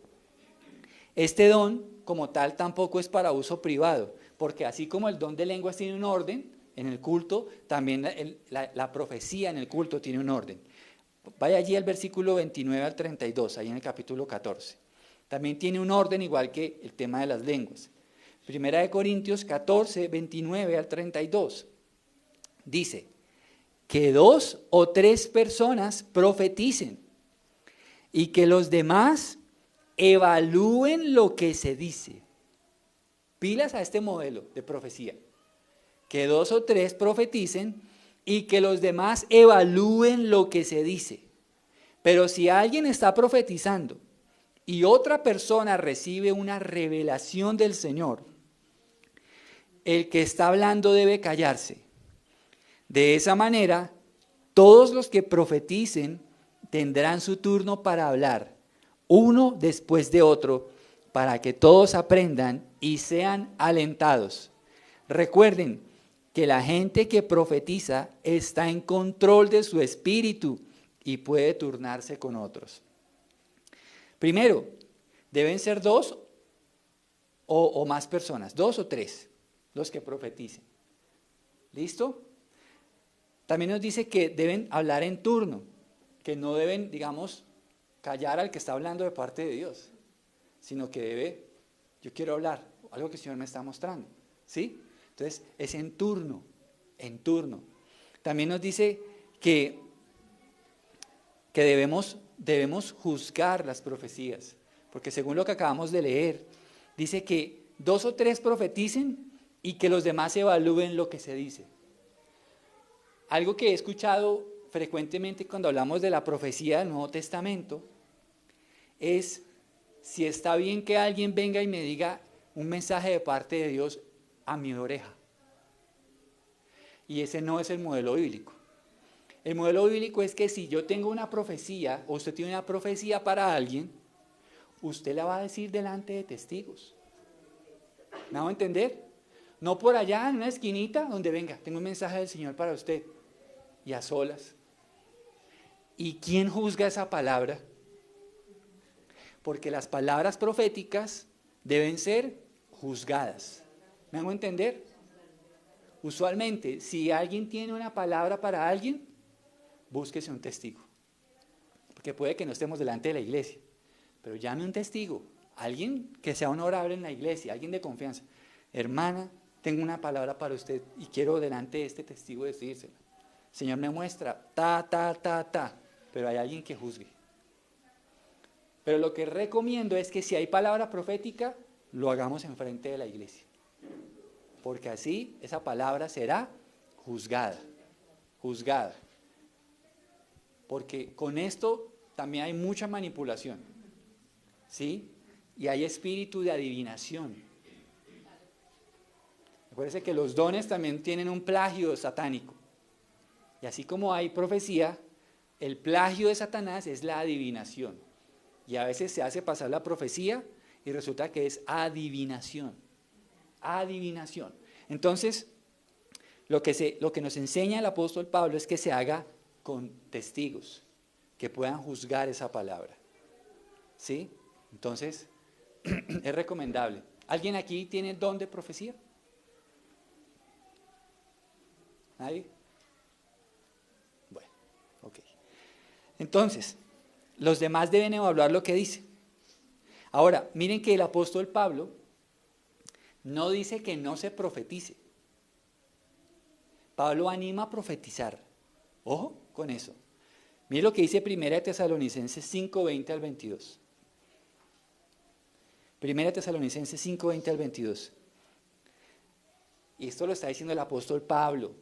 este don como tal tampoco es para uso privado, porque así como el don de lenguas tiene un orden en el culto, también la profecía en el culto tiene un orden. Vaya allí al versículo 29 al 32, ahí en el capítulo 14. También tiene un orden igual que el tema de las lenguas. 1 Corintios 14, 29 al 32. Dice, que 2 o 3 personas profeticen y que los demás evalúen lo que se dice. Pilas a este modelo de profecía. Que 2 o 3 profeticen y que los demás evalúen lo que se dice. Pero si alguien está profetizando y otra persona recibe una revelación del Señor, el que está hablando debe callarse. De esa manera, todos los que profeticen tendrán su turno para hablar, uno después de otro, para que todos aprendan y sean alentados. Recuerden que la gente que profetiza está en control de su espíritu y puede turnarse con otros. Primero, deben ser 2 o más personas, 2 o 3, los que profeticen. ¿Listo? También nos dice que deben hablar en turno, que no deben, digamos, callar al que está hablando de parte de Dios, sino que yo quiero hablar, algo que el Señor me está mostrando, ¿sí? Entonces, es en turno, en turno. También nos dice que debemos juzgar las profecías, porque según lo que acabamos de leer, dice que 2 o 3 profeticen y que los demás evalúen lo que se dice. Algo que he escuchado frecuentemente cuando hablamos de la profecía del Nuevo Testamento es si está bien que alguien venga y me diga un mensaje de parte de Dios a mi oreja. Y ese no es el modelo bíblico. El modelo bíblico es que si yo tengo una profecía o usted tiene una profecía para alguien, usted la va a decir delante de testigos. ¿Me hago entender? No por allá en una esquinita donde venga, tengo un mensaje del Señor para usted. Y a solas. ¿Y quién juzga esa palabra? Porque las palabras proféticas deben ser juzgadas. ¿Me hago entender? Usualmente, si alguien tiene una palabra para alguien, búsquese un testigo. Porque puede que no estemos delante de la iglesia, pero llame un testigo, alguien que sea honorable en la iglesia, alguien de confianza. Hermana, tengo una palabra para usted y quiero delante de este testigo decírsela. El Señor me muestra, pero hay alguien que juzgue. Pero lo que recomiendo es que si hay palabra profética, lo hagamos enfrente de la iglesia. Porque así esa palabra será juzgada. Porque con esto también hay mucha manipulación, ¿sí? Y hay espíritu de adivinación. Acuérdense que los dones también tienen un plagio satánico. Y así como hay profecía, el plagio de Satanás es la adivinación. Y a veces se hace pasar la profecía y resulta que es adivinación. Entonces, lo que nos enseña el apóstol Pablo es que se haga con testigos que puedan juzgar esa palabra. ¿Sí? Entonces, es recomendable. ¿Alguien aquí tiene don de profecía? ¿Nadie? Bueno, ok. Entonces, los demás deben evaluar lo que dice. Ahora, miren que el apóstol Pablo no dice que no se profetice. Pablo anima a profetizar. Ojo con eso. Miren lo que dice 1 Tesalonicenses 5, 20 al 22. 1 Tesalonicenses 5, 20 al 22. Y esto lo está diciendo el apóstol Pablo,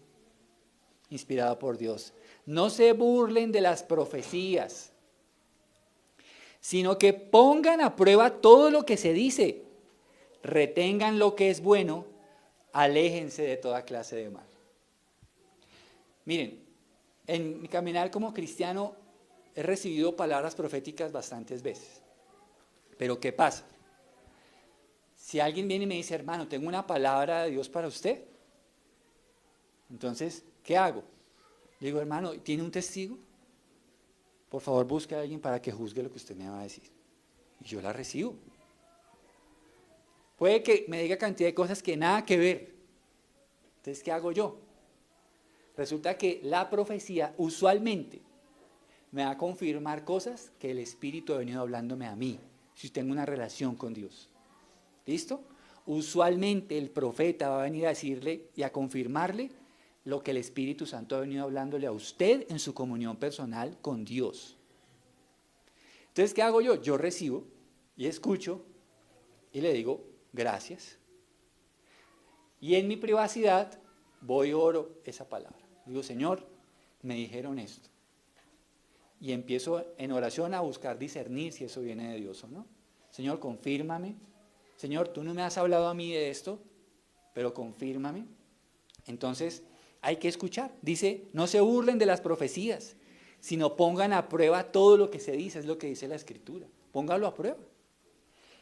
inspirado por Dios. No se burlen de las profecías, sino que pongan a prueba todo lo que se dice. Retengan lo que es bueno, aléjense de toda clase de mal. Miren, en mi caminar como cristiano he recibido palabras proféticas bastantes veces. Pero ¿qué pasa? Si alguien viene y me dice, hermano, tengo una palabra de Dios para usted, entonces, ¿qué hago? Le digo, hermano, ¿tiene un testigo? Por favor, busque a alguien para que juzgue lo que usted me va a decir. Y yo la recibo. Puede que me diga cantidad de cosas que nada que ver. Entonces, ¿qué hago yo? Resulta que la profecía usualmente me va a confirmar cosas que el Espíritu ha venido hablándome a mí, si tengo una relación con Dios. ¿Listo? Usualmente el profeta va a venir a decirle y a confirmarle lo que el Espíritu Santo ha venido hablándole a usted en su comunión personal con Dios. Entonces, ¿qué hago yo? Yo recibo y escucho y le digo, gracias. Y en mi privacidad voy y oro esa palabra. Digo, Señor, me dijeron esto. Y empiezo en oración a buscar discernir si eso viene de Dios o no. Señor, confírmame. Señor, tú no me has hablado a mí de esto, pero confírmame. Entonces, hay que escuchar. Dice, no se burlen de las profecías, sino pongan a prueba todo lo que se dice, es lo que dice la Escritura. Póngalo a prueba.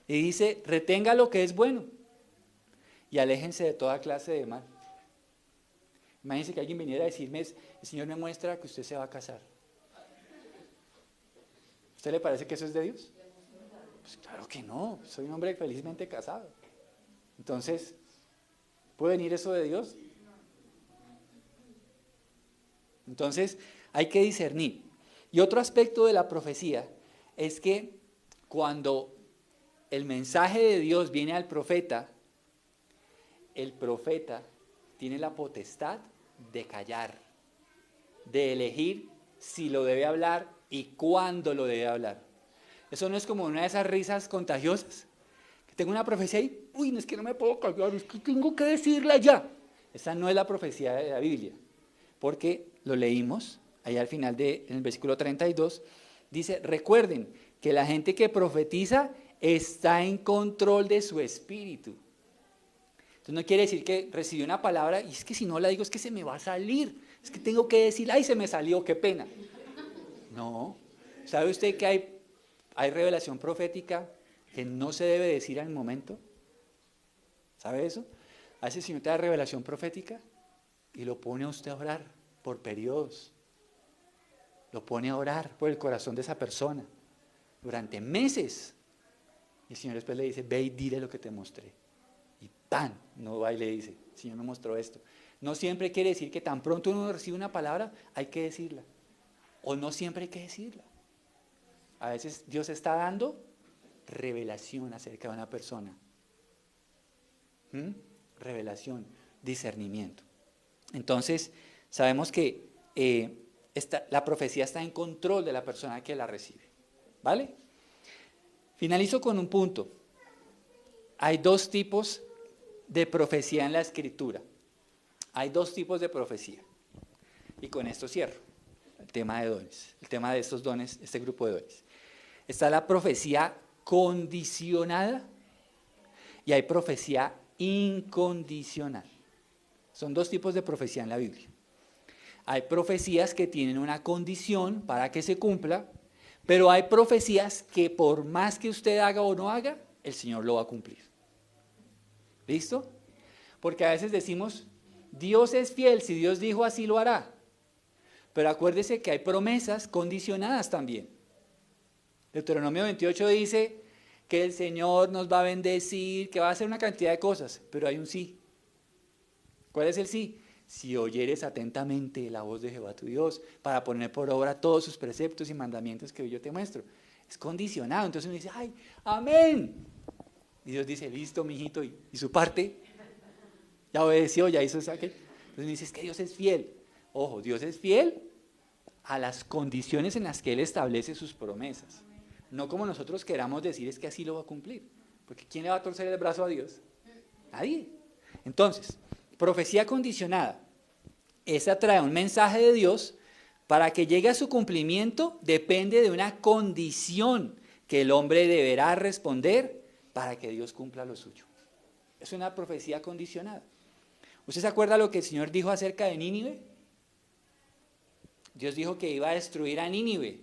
Y dice, retenga lo que es bueno y aléjense de toda clase de mal. Imagínense que alguien viniera a decirme, el Señor me muestra que usted se va a casar. ¿A usted le parece que eso es de Dios? Pues claro que no, soy un hombre felizmente casado. Entonces, ¿puede venir eso de Dios? Entonces, hay que discernir. Y otro aspecto de la profecía es que cuando el mensaje de Dios viene al profeta, el profeta tiene la potestad de callar, de elegir si lo debe hablar y cuándo lo debe hablar. Eso no es como una de esas risas contagiosas, que tengo una profecía y, uy, no es que no me puedo callar, es que tengo que decirla ya. Esa no es la profecía de la Biblia, porque lo leímos, ahí al final en el versículo 32, dice, recuerden que la gente que profetiza está en control de su espíritu. Entonces no quiere decir que recibí una palabra y es que si no la digo es que se me va a salir, es que tengo que decir, ay, se me salió, qué pena. No, ¿sabe usted que hay revelación profética que no se debe decir al momento? ¿Sabe eso? A veces si no te da revelación profética y lo pone a usted a orar por periodos, lo pone a orar por el corazón de esa persona durante meses. Y el Señor después le dice, ve y dile lo que te mostré. Y ¡pam! No va y le dice, el Señor me mostró esto. No siempre quiere decir que tan pronto uno recibe una palabra, hay que decirla. O no siempre hay que decirla. A veces Dios está dando revelación acerca de una persona. Revelación, discernimiento. Entonces, sabemos que la profecía está en control de la persona que la recibe. ¿Vale? Finalizo con un punto. Hay dos tipos de profecía en la Escritura. Hay dos tipos de profecía. Y con esto cierro el tema de dones, el tema de estos dones, este grupo de dones. Está la profecía condicionada y hay profecía incondicional. Son dos tipos de profecía en la Biblia. Hay profecías que tienen una condición para que se cumpla, pero hay profecías que por más que usted haga o no haga, el Señor lo va a cumplir. ¿Listo? Porque a veces decimos, Dios es fiel, si Dios dijo así lo hará. Pero acuérdese que hay promesas condicionadas también. Deuteronomio 28 dice que el Señor nos va a bendecir, que va a hacer una cantidad de cosas, pero hay un sí. ¿Cuál es el sí? Si oyeres atentamente la voz de Jehová tu Dios, para poner por obra todos sus preceptos y mandamientos que hoy yo te muestro. Es condicionado, entonces uno dice, ¡ay, amén! Y Dios dice, listo, mijito, y su parte, ya obedeció, ya hizo aquello. Entonces uno dice, es que Dios es fiel. Ojo, Dios es fiel a las condiciones en las que Él establece sus promesas. No como nosotros queramos decir, es que así lo va a cumplir. Porque ¿quién le va a torcer el brazo a Dios? Nadie. Entonces, profecía condicionada. Esa trae un mensaje de Dios para que llegue a su cumplimiento, depende de una condición que el hombre deberá responder para que Dios cumpla lo suyo. Es una profecía condicionada. ¿Usted se acuerda lo que el Señor dijo acerca de Nínive? Dios dijo que iba a destruir a Nínive.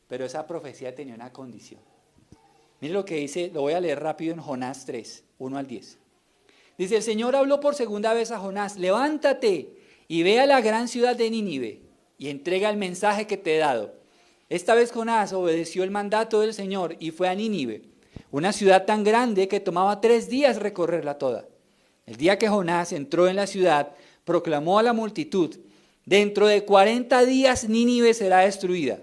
Pero esa profecía tenía una condición. Mire lo que dice, lo voy a leer rápido en Jonás 3, 1 al 10. Dice, el Señor habló por segunda vez a Jonás, levántate y ve a la gran ciudad de Nínive y entrega el mensaje que te he dado. Esta vez Jonás obedeció el mandato del Señor y fue a Nínive, una ciudad tan grande que tomaba 3 días recorrerla toda. El día que Jonás entró en la ciudad, proclamó a la multitud, dentro de 40 días Nínive será destruida.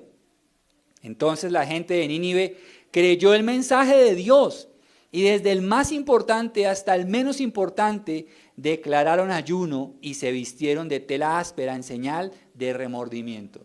Entonces la gente de Nínive creyó el mensaje de Dios y desde el más importante hasta el menos importante declararon ayuno y se vistieron de tela áspera en señal de remordimiento.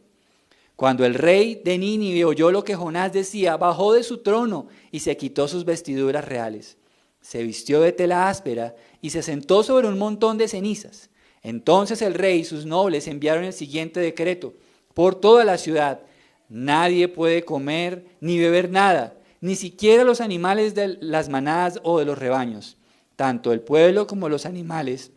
Cuando el rey de Nínive oyó lo que Jonás decía, bajó de su trono y se quitó sus vestiduras reales. Se vistió de tela áspera y se sentó sobre un montón de cenizas. Entonces el rey y sus nobles enviaron el siguiente decreto por toda la ciudad: nadie puede comer ni beber nada, ni siquiera los animales de las manadas o de los rebaños. Tanto el pueblo como los animales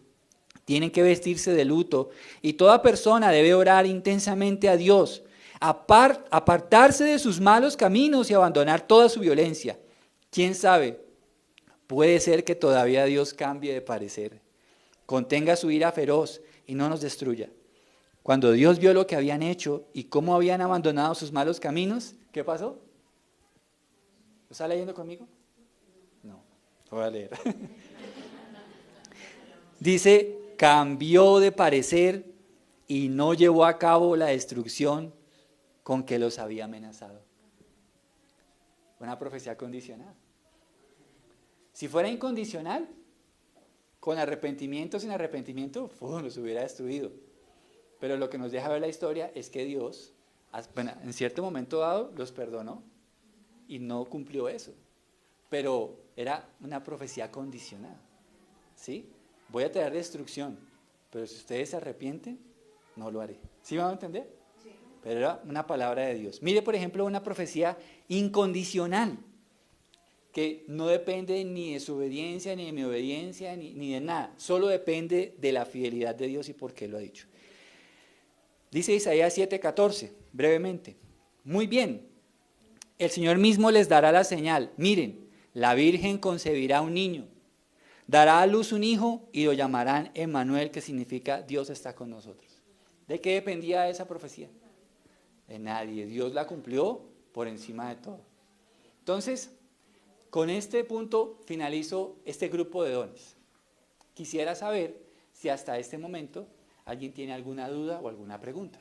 tienen que vestirse de luto y toda persona debe orar intensamente a Dios, apartarse de sus malos caminos y abandonar toda su violencia. ¿Quién sabe? Puede ser que todavía Dios cambie de parecer, contenga su ira feroz y no nos destruya. Cuando Dios vio lo que habían hecho y cómo habían abandonado sus malos caminos, ¿qué pasó? ¿Lo está leyendo conmigo? No, lo voy a leer. Dice, cambió de parecer y no llevó a cabo la destrucción con que los había amenazado. Una profecía condicionada. Si fuera incondicional, con arrepentimiento, sin arrepentimiento, los hubiera destruido. Pero lo que nos deja ver la historia es que Dios, bueno, en cierto momento dado, los perdonó y no cumplió eso. Pero era una profecía condicionada. ¿Sí? Voy a traer destrucción, pero si ustedes se arrepienten, no lo haré. ¿Sí van a entender? Sí. Pero era una palabra de Dios. Mire, por ejemplo, una profecía incondicional, que no depende ni de su obediencia, ni de mi obediencia, ni de nada. Solo depende de la fidelidad de Dios y por qué lo ha dicho. Dice Isaías 7:14, brevemente. Muy bien, el Señor mismo les dará la señal. Miren, la Virgen concebirá un niño, dará a luz un hijo y lo llamarán Emmanuel, que significa Dios está con nosotros. ¿De qué dependía esa profecía? De nadie. Dios la cumplió por encima de todo. Entonces, con este punto finalizo este grupo de dones. Quisiera saber si hasta este momento alguien tiene alguna duda o alguna pregunta.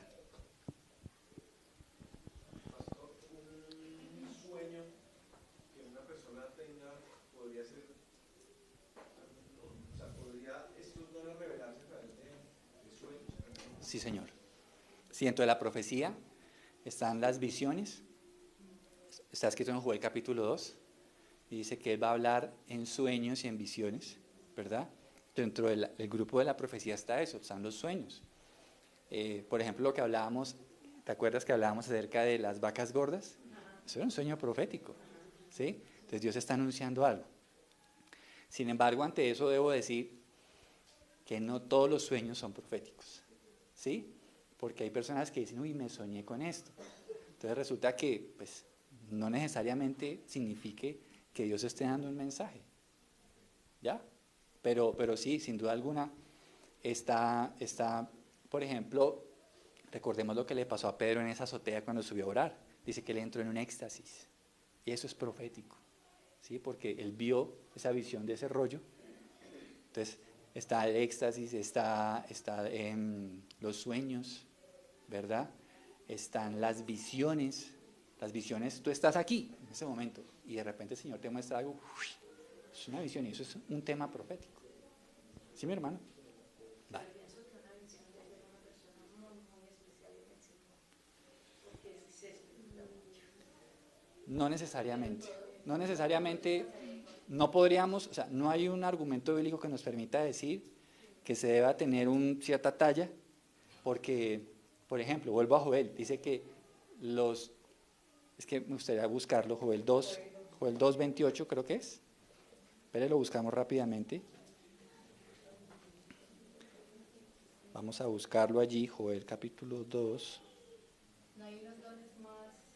Pastor, un sueño Sí, señor. Sí, dentro de la profecía están las visiones. Está escrito en Joel capítulo 2. Dice que Él va a hablar en sueños y en visiones, ¿verdad? Dentro del grupo de la profecía está eso, están los sueños. Por ejemplo, lo que hablábamos, ¿te acuerdas que hablábamos acerca de las vacas gordas? Eso era un sueño profético, ¿sí? Entonces Dios está anunciando algo. Sin embargo, ante eso debo decir que no todos los sueños son proféticos, ¿sí? Porque hay personas que dicen, uy, me soñé con esto. Entonces resulta que, pues, no necesariamente signifique que Dios esté dando un mensaje, ¿ya? Pero sí, sin duda alguna, está, por ejemplo, recordemos lo que le pasó a Pedro en esa azotea cuando subió a orar. Dice que él entró en un éxtasis, y eso es profético, ¿sí? Porque él vio esa visión de ese rollo. Entonces, está el éxtasis, está en los sueños, ¿verdad? Están las visiones. Las visiones, tú estás aquí en ese momento y de repente el Señor te muestra algo, es una visión y eso es un tema profético. ¿Sí, mi hermano? Vale. No necesariamente, no necesariamente, no podríamos, o sea, no hay un argumento bíblico que nos permita decir que se deba tener una cierta talla, porque, por ejemplo, vuelvo a Joel, dice que es que me gustaría buscarlo, Joel 2:28 creo que es. Pero lo buscamos rápidamente. Vamos a buscarlo allí, Joel capítulo 2. No hay unos dones más,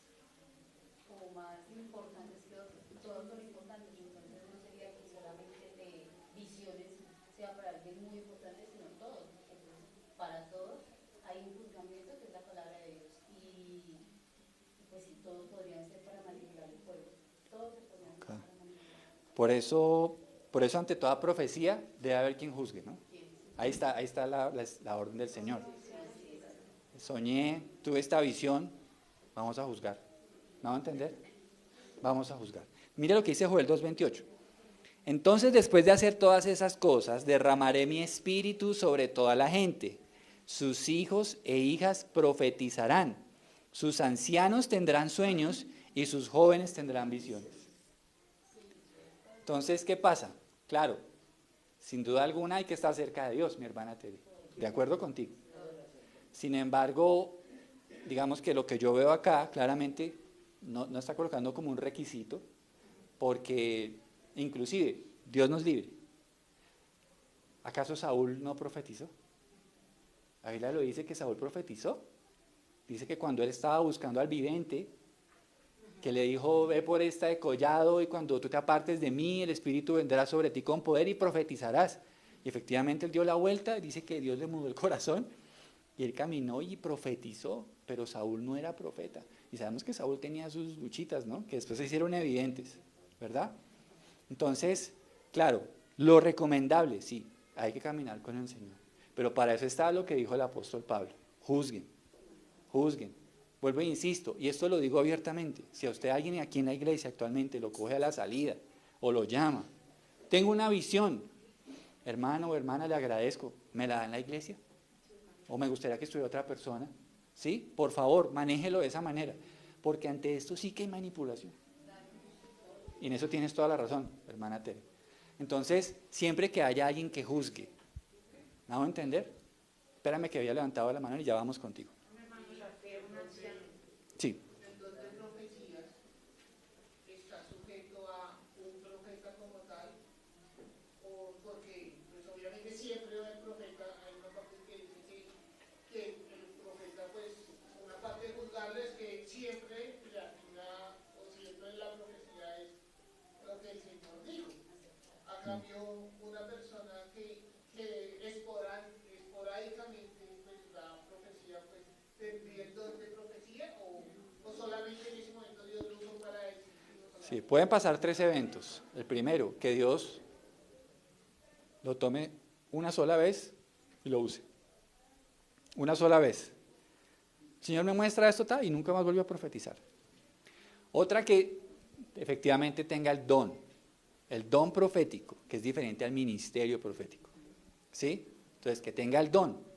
como más importantes que otros. Todos son importantes, entonces no sería que solamente de visiones sea para alguien muy importante, sino todos. Entonces, para todos hay un juzgamiento que es la palabra de Dios. Y pues sí, todos podrían ser para manipular el pueblo. Todos se podrían ser para manipular. Por eso ante toda profecía debe haber quien juzgue, ¿no? Ahí está la orden del Señor. Soñé, tuve esta visión, vamos a juzgar. ¿Me van a entender? Vamos a juzgar. Mire lo que dice Joel 2:28. Entonces, después de hacer todas esas cosas, derramaré mi espíritu sobre toda la gente. Sus hijos e hijas profetizarán. Sus ancianos tendrán sueños y sus jóvenes tendrán visiones. Entonces, ¿qué pasa? Claro, sin duda alguna hay que estar cerca de Dios, mi hermana Tere. De acuerdo contigo. Sin embargo, digamos que lo que yo veo acá claramente no está colocando como un requisito, porque inclusive Dios nos libre. ¿Acaso Saúl no profetizó? La Biblia lo dice que Saúl profetizó. Dice que cuando él estaba buscando al vidente, que le dijo, ve por este collado y cuando tú te apartes de mí, el Espíritu vendrá sobre ti con poder y profetizarás. Y efectivamente él dio la vuelta, dice que Dios le mudó el corazón y él caminó y profetizó, pero Saúl no era profeta. Y sabemos que Saúl tenía sus luchitas, ¿no? Que después se hicieron evidentes, ¿verdad? Entonces, claro, lo recomendable, sí, hay que caminar con el Señor. Pero para eso está lo que dijo el apóstol Pablo, juzguen, juzguen. Vuelvo e insisto, y esto lo digo abiertamente, si a usted alguien aquí en la iglesia actualmente lo coge a la salida o lo llama, tengo una visión, hermano o hermana, le agradezco, ¿me la da en la iglesia? ¿O me gustaría que estuviera otra persona? ¿Sí? Por favor, manéjelo de esa manera, porque ante esto sí que hay manipulación. Y en eso tienes toda la razón, hermana Tere. Entonces, siempre que haya alguien que juzgue, ¿me hago entender? Espérame que había levantado la mano y ya vamos contigo. Sí. Entonces, profecías está sujeto a un profeta como tal, o porque pues obviamente siempre el profeta, hay una parte que dice que el profeta, pues una parte de juzgarle es que siempre la atina, o siempre la profecía es lo que el Señor dijo. A cambio, una persona que esporádicamente pues la profecía, pues tendría el don de profecía o solamente en ese momento Dios lo usó para eso. Sí, pueden pasar 3 eventos. El primero, que Dios lo tome una sola vez y lo use. Una sola vez. El Señor me muestra esto y nunca más volvió a profetizar. Otra que efectivamente tenga el don profético, que es diferente al ministerio profético. ¿Sí? Entonces, que tenga el don.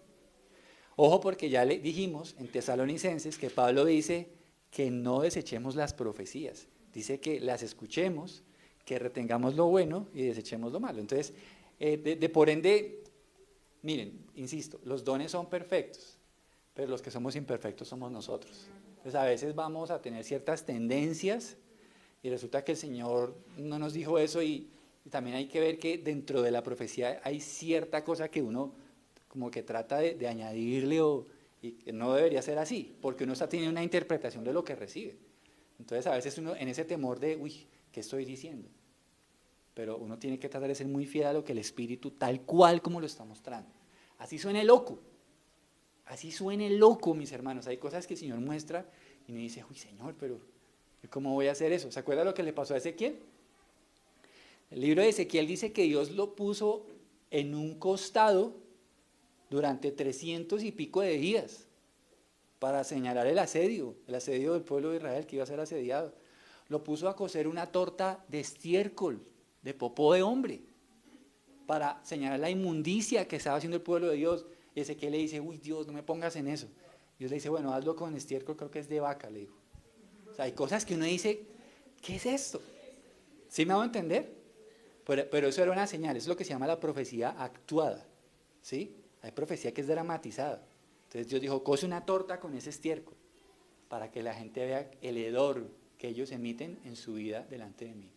Ojo, porque ya le dijimos en Tesalonicenses que Pablo dice que no desechemos las profecías. Dice que las escuchemos, que retengamos lo bueno y desechemos lo malo. Entonces, por ende, miren, insisto, los dones son perfectos, pero los que somos imperfectos somos nosotros. Entonces, a veces vamos a tener ciertas tendencias y resulta que el Señor no nos dijo eso y también hay que ver que dentro de la profecía hay cierta cosa que uno como que trata de añadirle y que no debería ser así, porque uno está teniendo una interpretación de lo que recibe. Entonces a veces uno en ese temor de, uy, ¿qué estoy diciendo? Pero uno tiene que tratar de ser muy fiel a lo que el Espíritu, tal cual como lo está mostrando. Así suene loco, mis hermanos. Hay cosas que el Señor muestra y me dice, uy, Señor, pero ¿cómo voy a hacer eso? ¿Se acuerda lo que le pasó a Ezequiel? El libro de Ezequiel dice que Dios lo puso en un costado durante 300 y pico de días para señalar el asedio del pueblo de Israel que iba a ser asediado. Lo puso a cocer una torta de estiércol, de popó de hombre, para señalar la inmundicia que estaba haciendo el pueblo de Dios. Y Ezequiel le dice, uy Dios, no me pongas en eso. Dios le dice, bueno, hazlo con estiércol, creo que es de vaca, le dijo. O sea, hay cosas que uno dice, ¿qué es esto? ¿Sí me hago entender? Pero eso era una señal, eso es lo que se llama la profecía actuada, ¿sí? Hay profecía que es dramatizada. Entonces Dios dijo, cose una torta con ese estiércol, para que la gente vea el hedor que ellos emiten en su vida delante de mí.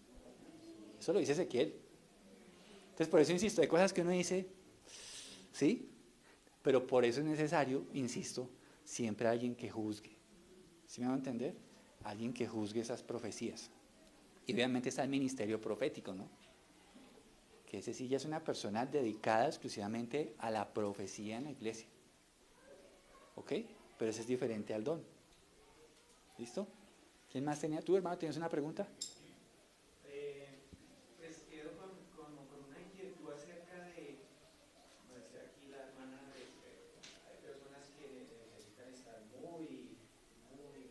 Eso lo dice Ezequiel. Entonces por eso insisto, hay cosas que uno dice, ¿sí? Pero por eso es necesario, insisto, siempre alguien que juzgue. ¿Sí me va a entender? Alguien que juzgue esas profecías. Y obviamente está el ministerio profético, ¿no? Que ese sí ya es una persona dedicada exclusivamente a la profecía en la iglesia. ¿Ok? Pero ese es diferente al don. ¿Listo? ¿Quién más tenía? ¿Tú, hermano, tienes una pregunta? Pues quedo con una inquietud acerca de, como decía aquí la hermana, hay personas que necesitan estar muy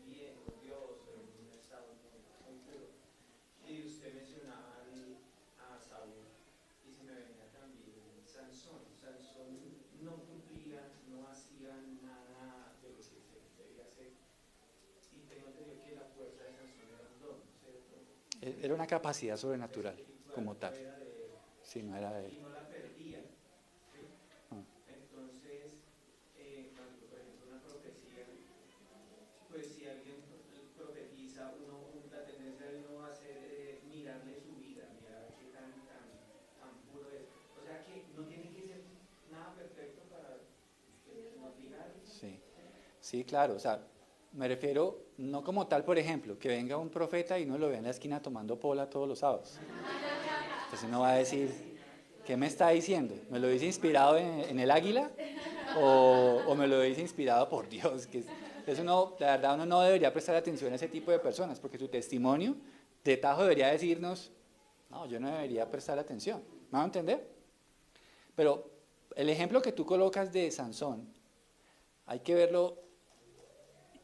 bien con Dios, en un estado muy puro. Y usted mencionaba a Saúl, y se me venía también Sansón. Sansón no cumplía, no hacía nada de lo que se debía hacer. Y tengo entendido que la fuerza de Sansón era un don, ¿cierto? Era una capacidad sobrenatural, como tal. Sí, no era de él. Y no la perdía. ¿Sí? Entonces, cuando por ejemplo una profecía, pues si alguien profetiza, la tendencia de uno va a ser mirarle su vida, mirar qué tan puro es. O sea que no tiene que ser nada perfecto para que nos diga. Sí. Sí, claro, o sea, me refiero, no como tal, por ejemplo, que venga un profeta y no lo vea en la esquina tomando pola todos los sábados. Entonces uno va a decir, ¿qué me está diciendo? ¿Me lo dice inspirado en el águila? ¿O me lo dice inspirado por Dios? Eso no, la verdad uno no debería prestar atención a ese tipo de personas, porque su testimonio de tajo debería decirnos, no, yo no debería prestar atención. ¿Me van a entender? Pero el ejemplo que tú colocas de Sansón, hay que verlo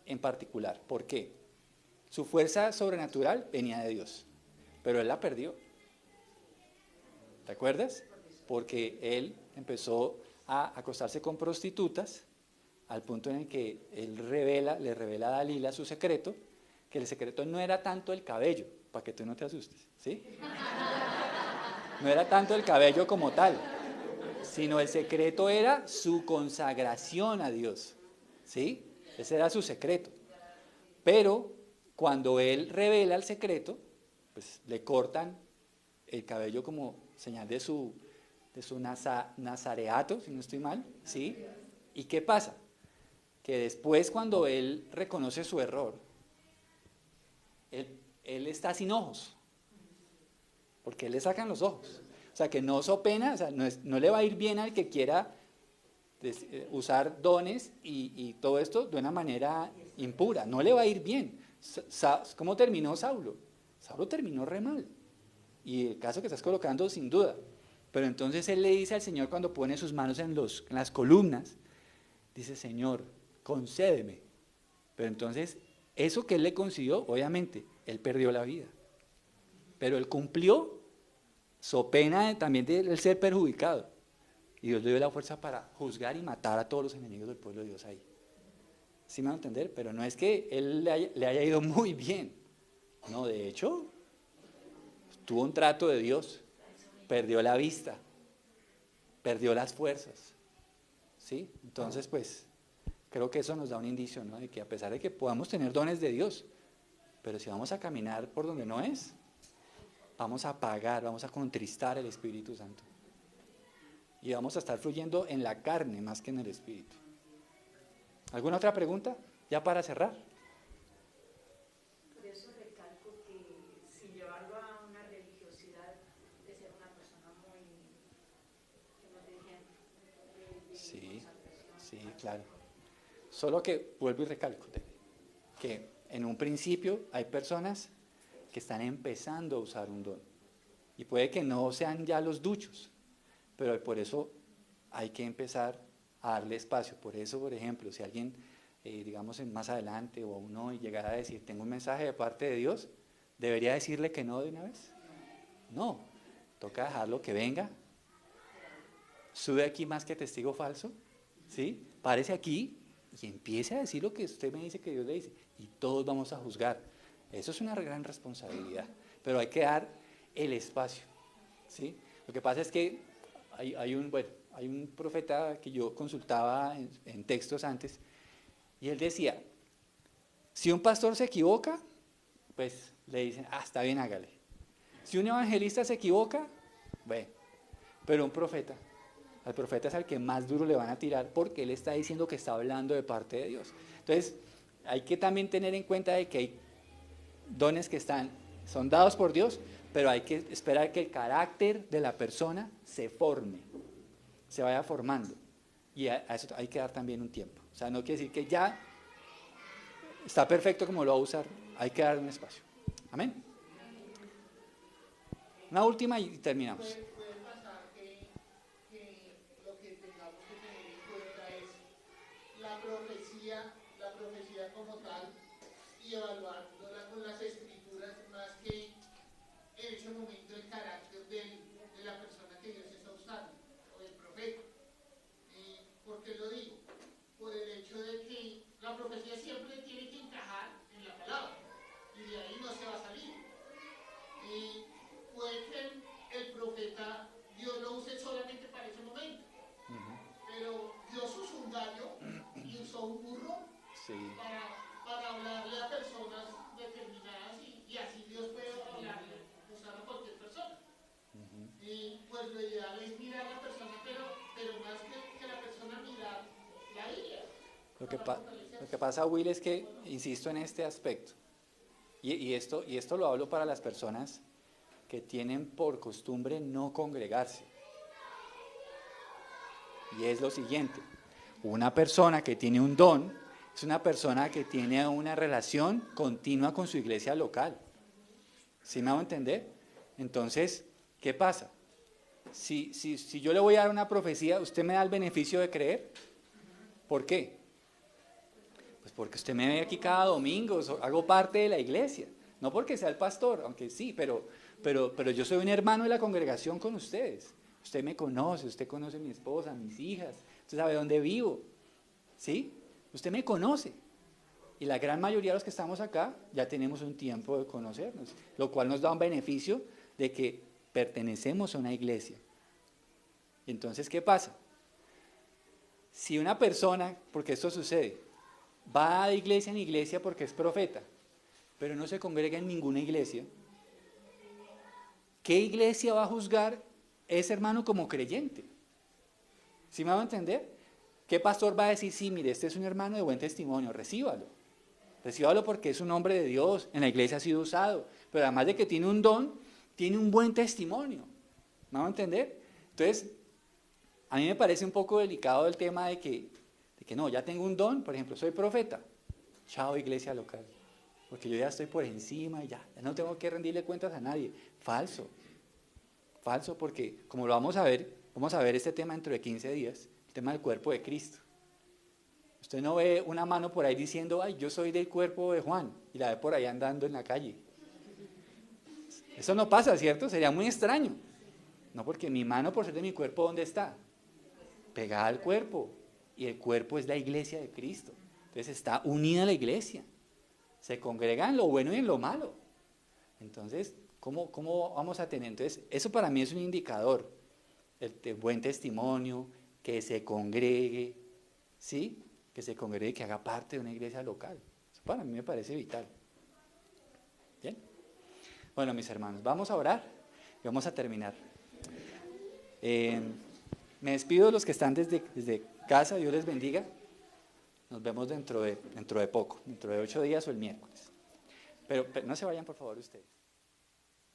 en particular. ¿Por qué? Su fuerza sobrenatural venía de Dios, pero él la perdió. ¿Te acuerdas? Porque él empezó a acostarse con prostitutas al punto en el que él le revela a Dalila su secreto, que el secreto no era tanto el cabello, para que tú no te asustes, ¿sí? No era tanto el cabello como tal, sino el secreto era su consagración a Dios, ¿sí? Ese era su secreto. Pero cuando él revela el secreto, pues le cortan el cabello como señal de su nazareato, si no estoy mal, ¿sí? ¿Y qué pasa? Que después cuando él reconoce su error, él está sin ojos, porque él le sacan los ojos. O sea, que no so pena, o sea, no le va a ir bien al que quiera usar dones y todo esto de una manera impura, no le va a ir bien. ¿Cómo terminó Saulo? Saulo terminó re mal. Y el caso que estás colocando, sin duda. Pero entonces él le dice al Señor cuando pone sus manos en las columnas, dice, Señor, concédeme. Pero entonces, eso que él le concedió, obviamente, él perdió la vida. Pero él cumplió, so pena también de él ser perjudicado. Y Dios le dio la fuerza para juzgar y matar a todos los enemigos del pueblo de Dios ahí. ¿Sí me van a entender? Pero no es que él le haya ido muy bien. No, de hecho, tuvo un trato de Dios. Perdió la vista. Perdió las fuerzas. ¿Sí? Entonces, pues, creo que eso nos da un indicio, ¿no? De que a pesar de que podamos tener dones de Dios, pero si vamos a caminar por donde no es, vamos a apagar, vamos a contristar el Espíritu Santo. Y vamos a estar fluyendo en la carne más que en el Espíritu. ¿Alguna otra pregunta? Ya para cerrar. Por eso recalco que sin llevarlo a una religiosidad de ser una persona muy, que nos dirigen, de Sí, consagración. sí, claro. Solo que vuelvo y recalco que en un principio hay personas que están empezando a usar un don. Y puede que no sean ya los duchos, pero por eso hay que empezar a darle espacio. Por eso, por ejemplo, si alguien, digamos, más adelante o aún no, y llegara a decir, tengo un mensaje de parte de Dios, ¿debería decirle que no de una vez? No, toca dejarlo que venga. Sube aquí más que testigo falso, ¿sí? Párese aquí y empiece a decir lo que usted me dice que Dios le dice. Y todos vamos a juzgar. Eso es una gran responsabilidad. Pero hay que dar el espacio, ¿sí? Lo que pasa es que hay un profeta que yo consultaba en textos antes, y él decía, si un pastor se equivoca, pues le dicen, está bien, hágale. Si un evangelista se equivoca, bueno, pero un profeta, al profeta es al que más duro le van a tirar porque él está diciendo que está hablando de parte de Dios. Entonces, hay que también tener en cuenta de que hay dones que son dados por Dios, pero hay que esperar que el carácter de la persona se forme, se vaya formando. Y a eso hay que dar también un tiempo. O sea, no quiere decir que ya está perfecto como lo va a usar, hay que dar un espacio. Amén. Una última y terminamos. Puede pasar que lo que tengamos que tener en cuenta es la profecía como tal, y evaluándola con las escrituras más que en ese momento el carácter de la persona que Dios está usando, o del profeta. ¿Por qué lo digo? Por el hecho de que la profecía siempre tiene que encajar en la palabra, y de ahí no se va a salir. Puede que el profeta, Dios lo use solamente para ese momento, pero Dios usó un gallo y usó un burro Sí. para hablarle a personas determinadas, y así Dios puede hablarle, usar a cualquier persona. Y pues lo ideal es mirar a la persona, pero más que la persona, mirar la Biblia. Lo que pasa, Will, es que insisto en este aspecto, y esto lo hablo para las personas que tienen por costumbre no congregarse. Y es lo siguiente, una persona que tiene un don es una persona que tiene una relación continua con su iglesia local. ¿Sí me hago entender? Entonces, ¿qué pasa? Si yo le voy a dar una profecía, ¿usted me da el beneficio de creer? ¿Por qué? Pues porque usted me ve aquí cada domingo, hago parte de la iglesia. No porque sea el pastor, aunque sí, pero yo soy un hermano de la congregación con ustedes. Usted me conoce, usted conoce a mi esposa, a mis hijas, usted sabe dónde vivo, ¿sí? Usted me conoce. Y la gran mayoría de los que estamos acá ya tenemos un tiempo de conocernos, lo cual nos da un beneficio de que pertenecemos a una iglesia. Entonces, ¿qué pasa? Si una persona, porque esto sucede, va de iglesia en iglesia porque es profeta, pero no se congrega en ninguna iglesia, ¿qué iglesia va a juzgar ese hermano como creyente? ¿Sí me va a entender? ¿Qué pastor va a decir, sí, mire, este es un hermano de buen testimonio, recíbalo? Recíbalo porque es un hombre de Dios, en la iglesia ha sido usado, pero además de que tiene un don, tiene un buen testimonio. ¿Me va a entender? Entonces, a mí me parece un poco delicado el tema de que no, ya tengo un don, por ejemplo, soy profeta. Chao, iglesia local. Porque yo ya estoy por encima y ya no tengo que rendirle cuentas a nadie. Falso. Falso, porque como lo vamos a ver este tema dentro de 15 días, el tema del cuerpo de Cristo. Usted no ve una mano por ahí diciendo, ay, yo soy del cuerpo de Juan, y la ve por ahí andando en la calle. Eso no pasa, ¿cierto? Sería muy extraño. No, porque mi mano, por ser de mi cuerpo, ¿dónde está? pegada al cuerpo, y el cuerpo es la iglesia de Cristo. Entonces está unida a la iglesia, se congregan en lo bueno y en lo malo. Entonces, ¿cómo vamos a tener? Entonces, eso para mí es un indicador, el buen testimonio, que se congregue, ¿sí? Que se congregue, que haga parte de una iglesia local. Eso para mí me parece vital. ¿Bien? Bueno, mis hermanos, vamos a orar y vamos a terminar. Me despido de los que están desde casa, Dios les bendiga. Nos vemos dentro de poco, dentro de 8 días o el miércoles. Pero no se vayan, por favor, ustedes.